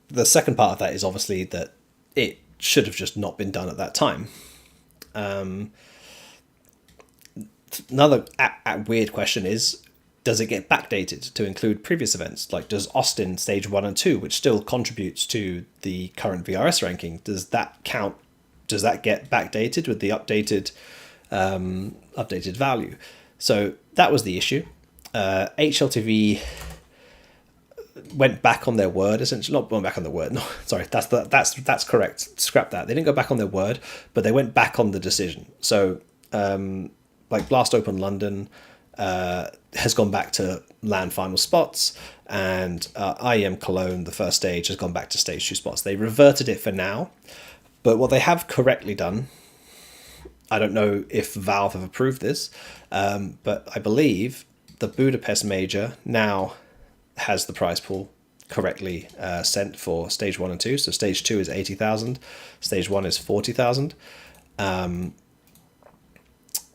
S1: The second part of that is obviously that it should have just not been done at that time. Another weird question is, does it get backdated to include previous events? Like, does Austin stage 1 and 2, which still contributes to the current VRS ranking, does that count? Does that get backdated with the updated value? So that was the issue. HLTV went back on their word, essentially. Not went back on their word. No, sorry, that's correct. Scrap that. They didn't go back on their word, but they went back on the decision. So, like Blast Open London has gone back to land final spots, and IEM Cologne, the first stage, has gone back to stage 2 spots. They reverted it for now, but what they have correctly done, I don't know if Valve have approved this, but I believe the Budapest Major now has the prize pool correctly sent for stage 1 and 2. So stage 2 is 80,000, stage 1 is 40,000.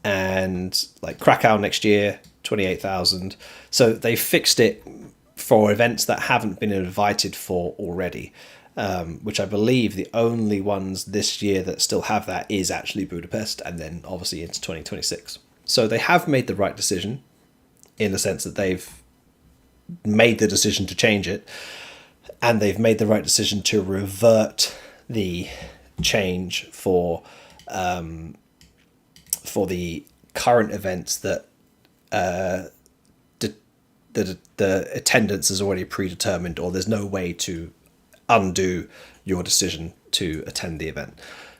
S1: And like Krakow next year, 28,000. So they fixed it for events that haven't been invited for already, which I believe the only ones this year that still have that is actually Budapest, and then obviously into 2026. So they have made the right decision in the sense that they've made the decision to change it, and they've made the right decision to revert the change for the current events that the attendance is already predetermined, or there's no way to undo your decision to attend the event.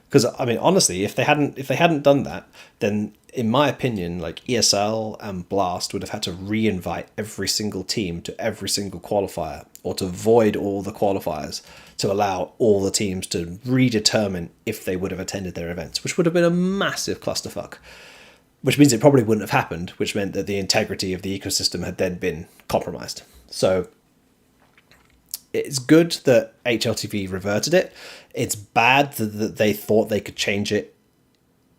S1: Because I mean, honestly, if they hadn't done that, then in my opinion, like ESL and Blast would have had to re-invite every single team to every single qualifier, or to void all the qualifiers to allow all the teams to redetermine if they would have attended their events, which would have been a massive clusterfuck. Which means it probably wouldn't have happened, which meant that the integrity of the ecosystem had then been compromised. So it's good that HLTV reverted it. It's bad that they thought they could change it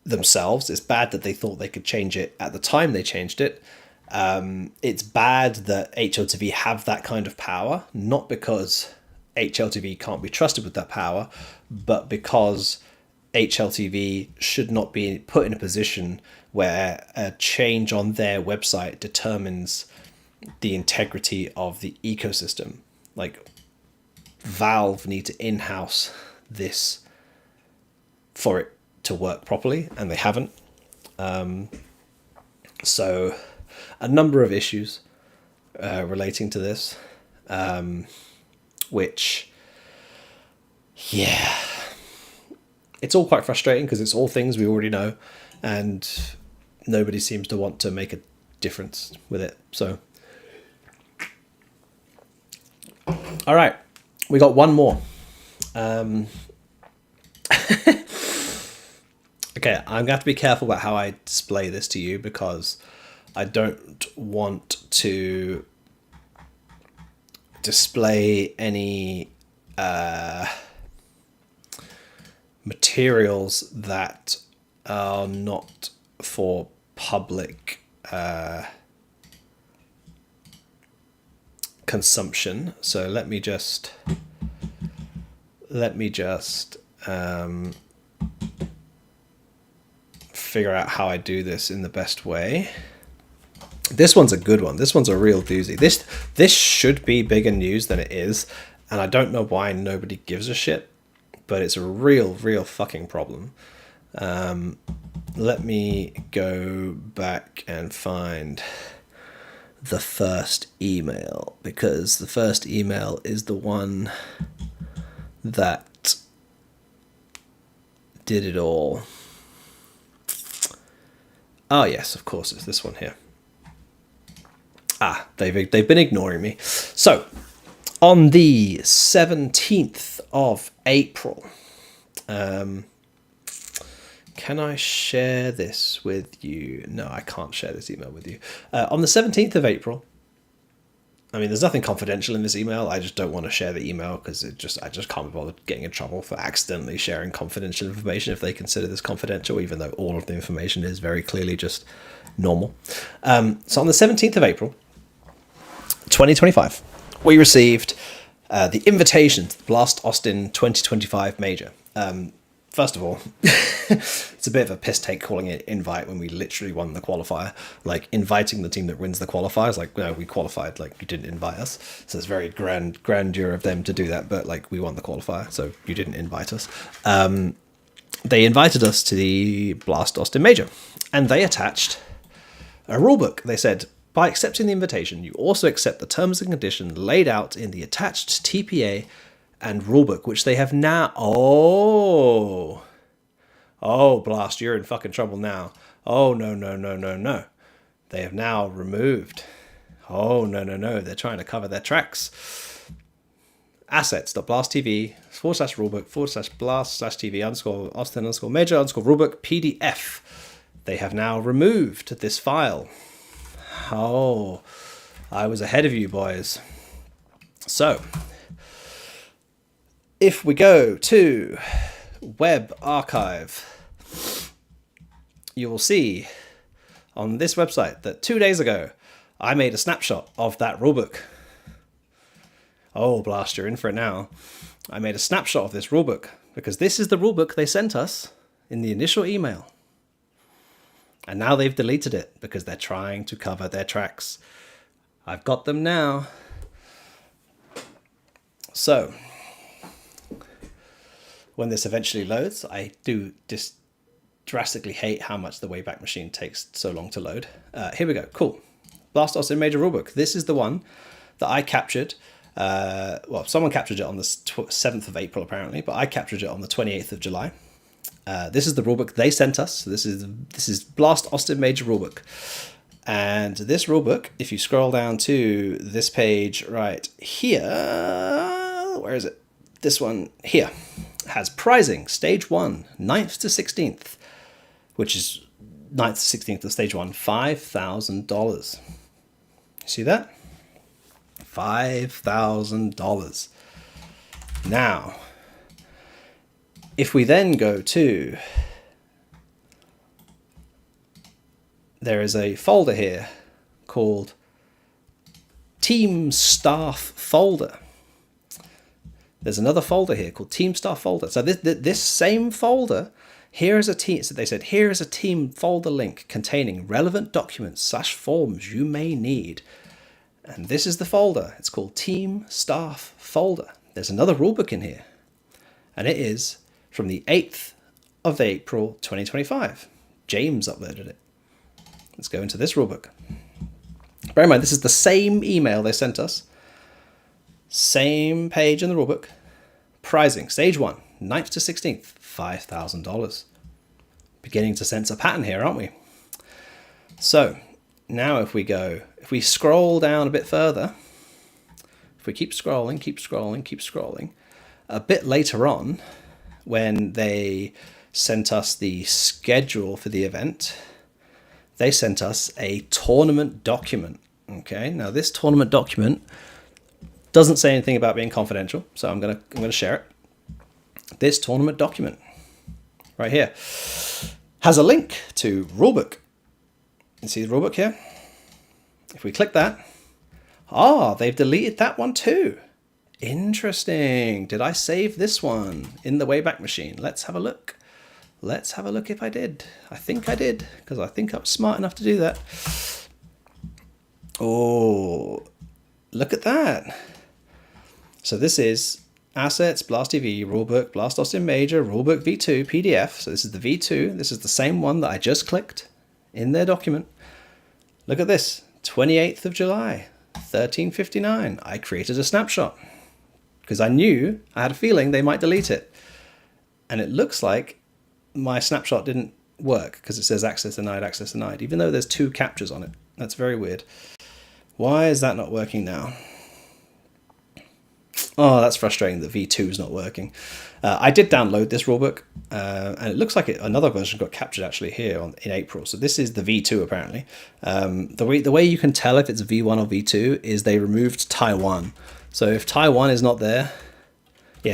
S1: themselves. It's bad that they thought they could change it at the time they changed it. It's bad that HLTV have that kind of power, not because HLTV can't be trusted with that power, but because HLTV should not be put in a position where a change on their website determines the integrity of the ecosystem. Like, Valve need to in-house this for it to work properly, and they haven't. So a number of issues relating to this, which, yeah, it's all quite frustrating because it's all things we already know, and nobody seems to want to make a difference with it. So, all right, we got one more. Okay, I'm going to have to be careful about how I display this to you, because I don't want to display any materials that are not for public consumption. So let me just figure out how I do this in the best way. This one's a good one. This one's a real doozy. This should be bigger news than it is, and I don't know why nobody gives a shit, but it's a real fucking problem. Let me go back and find the first email, because the first email is the one that did it all. Oh yes, of course, it's this one here. They've been ignoring me. So, on the 17th of April, can I share this with you? No, I can't share this email with you. On the 17th of April, I mean, there's nothing confidential in this email. I just don't want to share the email because I just can't be bothered getting in trouble for accidentally sharing confidential information if they consider this confidential, even though all of the information is very clearly just normal. So on the 17th of April, 2025, we received the invitation to the Blast Austin 2025 Major. First of all, it's a bit of a piss take calling it invite when we literally won the qualifier. Like, inviting the team that wins the qualifier is like, no, we qualified, like, you didn't invite us. So it's very grandeur of them to do that, but like, we won the qualifier, so you didn't invite us. They invited us to the Blast Austin Major, and they attached a rulebook. They said, by accepting the invitation, you also accept the terms and conditions laid out in the attached TPA and rulebook, which they have now... Oh, Blast, you're in fucking trouble now. Oh, no. They have now removed... Oh, no. They're trying to cover their tracks. Assets.blasttv/blast/TV_Austin_Major_rulebook PDF. They have now removed this file. Oh, I was ahead of you, boys. So, if we go to Web Archive, you will see on this website that 2 days ago, I made a snapshot of that rulebook. Oh, Blast, you're in for it now. I made a snapshot of this rulebook because this is the rulebook they sent us in the initial email. And now they've deleted it because they're trying to cover their tracks. I've got them now. So, when this eventually loads, I do just drastically hate how much the Wayback Machine takes so long to load. Here we go. Cool. Blast Austin Major Rulebook. This is the one that I captured. Well, someone captured it on the 7th of April, apparently, but I captured it on the 28th of July. This is the rulebook they sent us. So this is Blast Austin Major Rulebook. And this rulebook, if you scroll down to this page right here, where is it? This one here has pricing, stage 1, 9th to 16th, which is 9th to 16th of stage 1, $5,000. See that? $5,000. Now, if we then go to, there is a folder here called Team Staff Folder. There's another folder here called Team Staff Folder. So this same folder, here is a team. So they said, here is a team folder link containing relevant documents / forms you may need. And this is the folder. It's called Team Staff Folder. There's another rulebook in here. And it is from the 8th of April 2025. James uploaded it. Let's go into this rulebook. Bear in mind, this is the same email they sent us. Same page in the rulebook. Pricing, stage 1, 9th to 16th, $5,000. Beginning to sense a pattern here, aren't we? So, now if we scroll down a bit further, if we keep scrolling, a bit later on, when they sent us the schedule for the event, they sent us a tournament document. Okay, now this tournament document doesn't say anything about being confidential, so I'm gonna share it. This tournament document right here has a link to rulebook. You see the rulebook here? If we click that, they've deleted that one too. Interesting. Did I save this one in the Wayback Machine? Let's have a look. Let's have a look if I did. I think I did, because I think I'm smart enough to do that. Oh, look at that. So this is Assets, Blast TV, Rulebook, Blast Austin Major, Rulebook V2, PDF. So this is the V2. This is the same one that I just clicked in their document. Look at this, 28th of July, 13:59. I created a snapshot because I had a feeling they might delete it. And it looks like my snapshot didn't work because it says access denied, even though there's 2 captures on it. That's very weird. Why is that not working now? Oh, that's frustrating that V2 is not working. I did download this rulebook, and it looks like another version got captured actually here in April. So this is the V2 apparently. The way you can tell if it's V1 or V2 is they removed Taiwan. So if Taiwan is not there,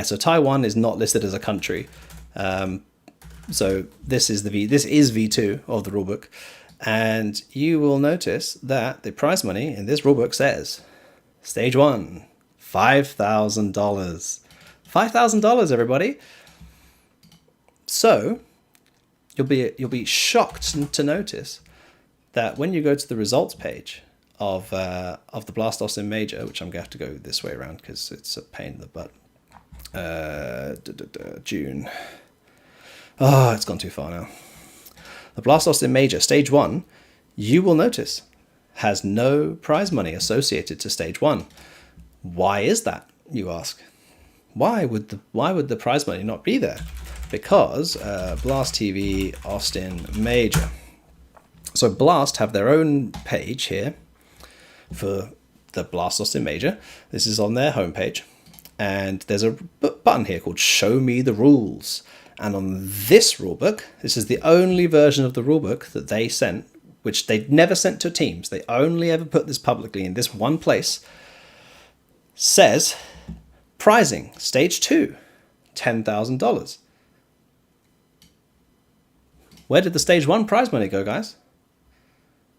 S1: so Taiwan is not listed as a country. So this is V2 of the rulebook, and you will notice that the prize money in this rulebook says stage 1. $5,000. $5,000, everybody. So you'll be shocked to notice that when you go to the results page of the Blast Austin Major, which I'm going to have to go this way around because it's a pain in the butt. June. Oh, it's gone too far now. The Blast Austin Major, stage 1, you will notice, has no prize money associated to stage 1. Why is that, you ask? Why would the prize money not be there? Because Blast TV Austin Major. So Blast have their own page here for the Blast Austin Major. This is on their homepage. And there's a button here called Show Me the Rules. And on this rulebook, this is the only version of the rulebook that they sent, which they never sent to teams. They only ever put this publicly in this one place. Says, prizing, stage 2, $10,000. Where did the stage 1 prize money go, guys?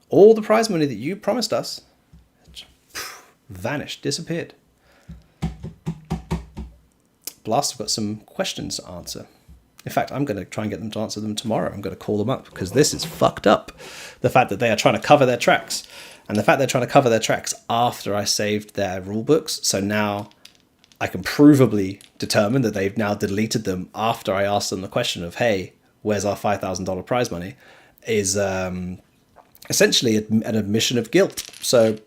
S1: All the prize money that you promised us vanished, disappeared. Blast have got some questions to answer. In fact, I'm going to try and get them to answer them tomorrow. I'm going to call them up because this is fucked up. The fact that they are trying to cover their tracks. And the fact they're trying to cover their tracks after I saved their rule books. So now I can provably determine that they've now deleted them after I asked them the question of, hey, where's our $5,000 prize money? Is essentially an admission of guilt. So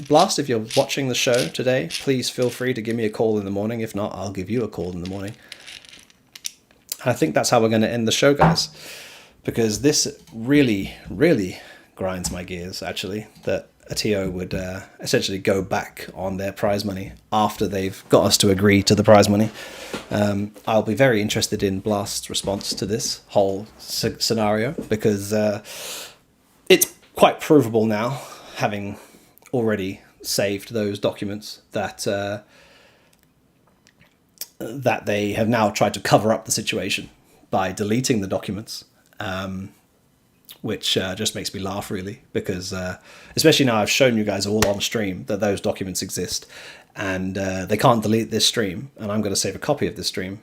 S1: Blast, if you're watching the show today, please feel free to give me a call in the morning. If not, I'll give you a call in the morning. I think that's how we're going to end the show, guys, because this really, really grinds my gears, actually, that Atio would essentially go back on their prize money after they've got us to agree to the prize money. I'll be very interested in Blast's response to this whole scenario, because it's quite provable now, having already saved those documents, that that they have now tried to cover up the situation by deleting the documents, which just makes me laugh, really, because especially now I've shown you guys all on stream that those documents exist, and they can't delete this stream, and I'm going to save a copy of this stream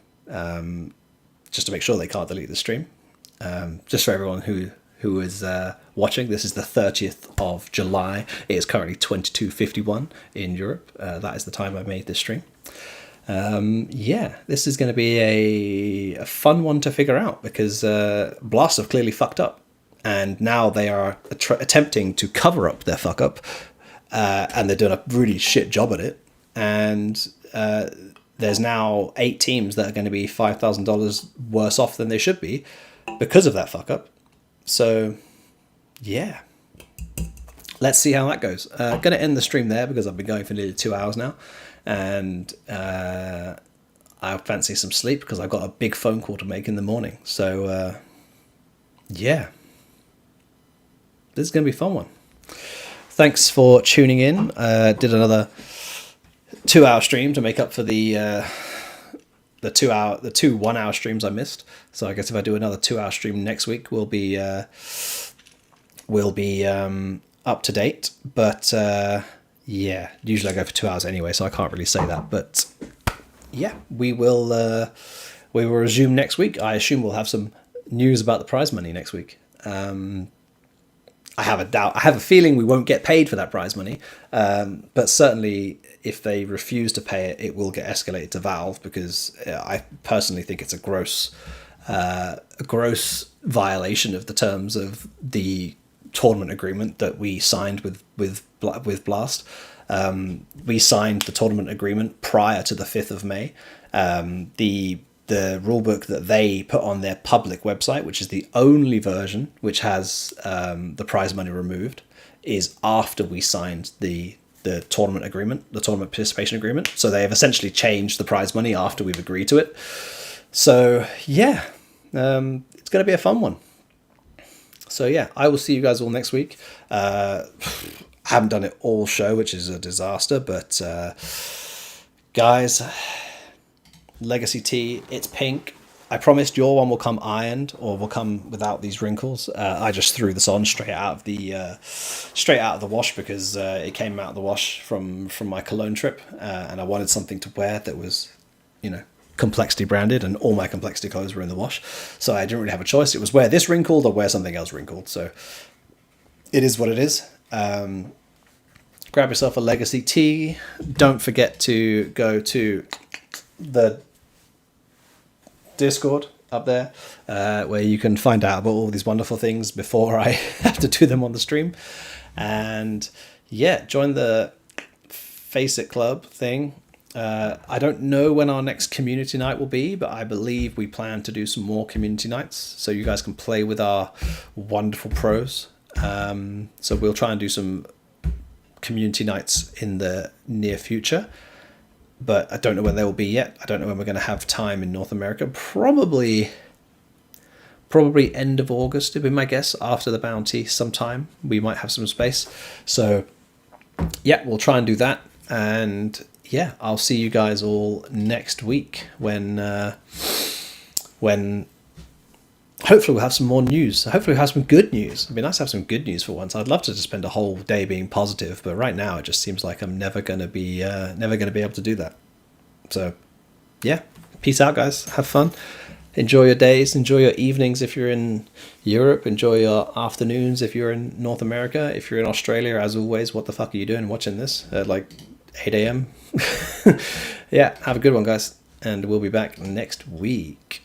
S1: just to make sure they can't delete the stream. Just for everyone who is watching, this is the 30th of July. It is currently 22:51 in Europe. That is the time I made this stream. Yeah, this is going to be a fun one to figure out, because Blast have clearly fucked up, and now they are attempting to cover up their fuck up, and they're doing a really shit job at it. And there's now 8 teams that are going to be $5,000 worse off than they should be because of that fuck up. So, yeah, let's see how that goes. Going to end the stream there because I've been going for nearly 2 hours now, and I fancy some sleep because I've got a big phone call to make in the morning. So, yeah, this is going to be a fun one. Thanks for tuning in. Did another 2-hour stream to make up for the 2 1-hour streams I missed. So I guess if I do another 2-hour stream next week, we'll be up to date. But yeah, usually I go for 2 hours anyway, so I can't really say that. But yeah, we will resume next week. I assume we'll have some news about the prize money next week. I have a doubt. I have a feeling we won't get paid for that prize money, but certainly if they refuse to pay it, it will get escalated to Valve, because I personally think it's a gross violation of the terms of the tournament agreement that we signed with Blast. We signed the tournament agreement prior to the 5th of May. The rulebook that they put on their public website, which is the only version which has the prize money removed, is after we signed the tournament agreement, the tournament participation agreement. So they have essentially changed the prize money after we've agreed to it. So yeah, it's going to be a fun one. So yeah, I will see you guys all next week. I haven't done it all show, which is a disaster, but guys, Legacy Tee, it's pink. I promised your one will come ironed, or will come without these wrinkles. I just threw this on straight out of the wash, because it came out of the wash from my Cologne trip, and I wanted something to wear that was, Complexity branded, and all my Complexity clothes were in the wash, so I didn't really have a choice. It was wear this wrinkled or wear something else wrinkled. So it is what it is. Grab yourself a Legacy Tee. Don't forget to go to the Discord up there, where you can find out about all these wonderful things before I have to do them on the stream. And yeah, join the Face It Club thing. I don't know when our next community night will be, but I believe we plan to do some more community nights so you guys can play with our wonderful pros. So we'll try and do some community nights in the near future, but I don't know when they will be yet. I don't know when we're going to have time in North America. Probably end of August would be my guess. After the bounty sometime we might have some space, so yeah, we'll try and do that. And yeah, I'll see you guys all next week when hopefully we'll have some more news. Hopefully we'll have some good news. It'd be nice to have some good news for once. I'd love to just spend a whole day being positive, but right now it just seems like I'm never gonna be able to do that. So yeah, peace out, guys. Have fun. Enjoy your days. Enjoy your evenings if you're in Europe. Enjoy your afternoons if you're in North America. If you're in Australia, as always, what the fuck are you doing watching this at like 8 a.m.? Yeah, have a good one, guys. And we'll be back next week.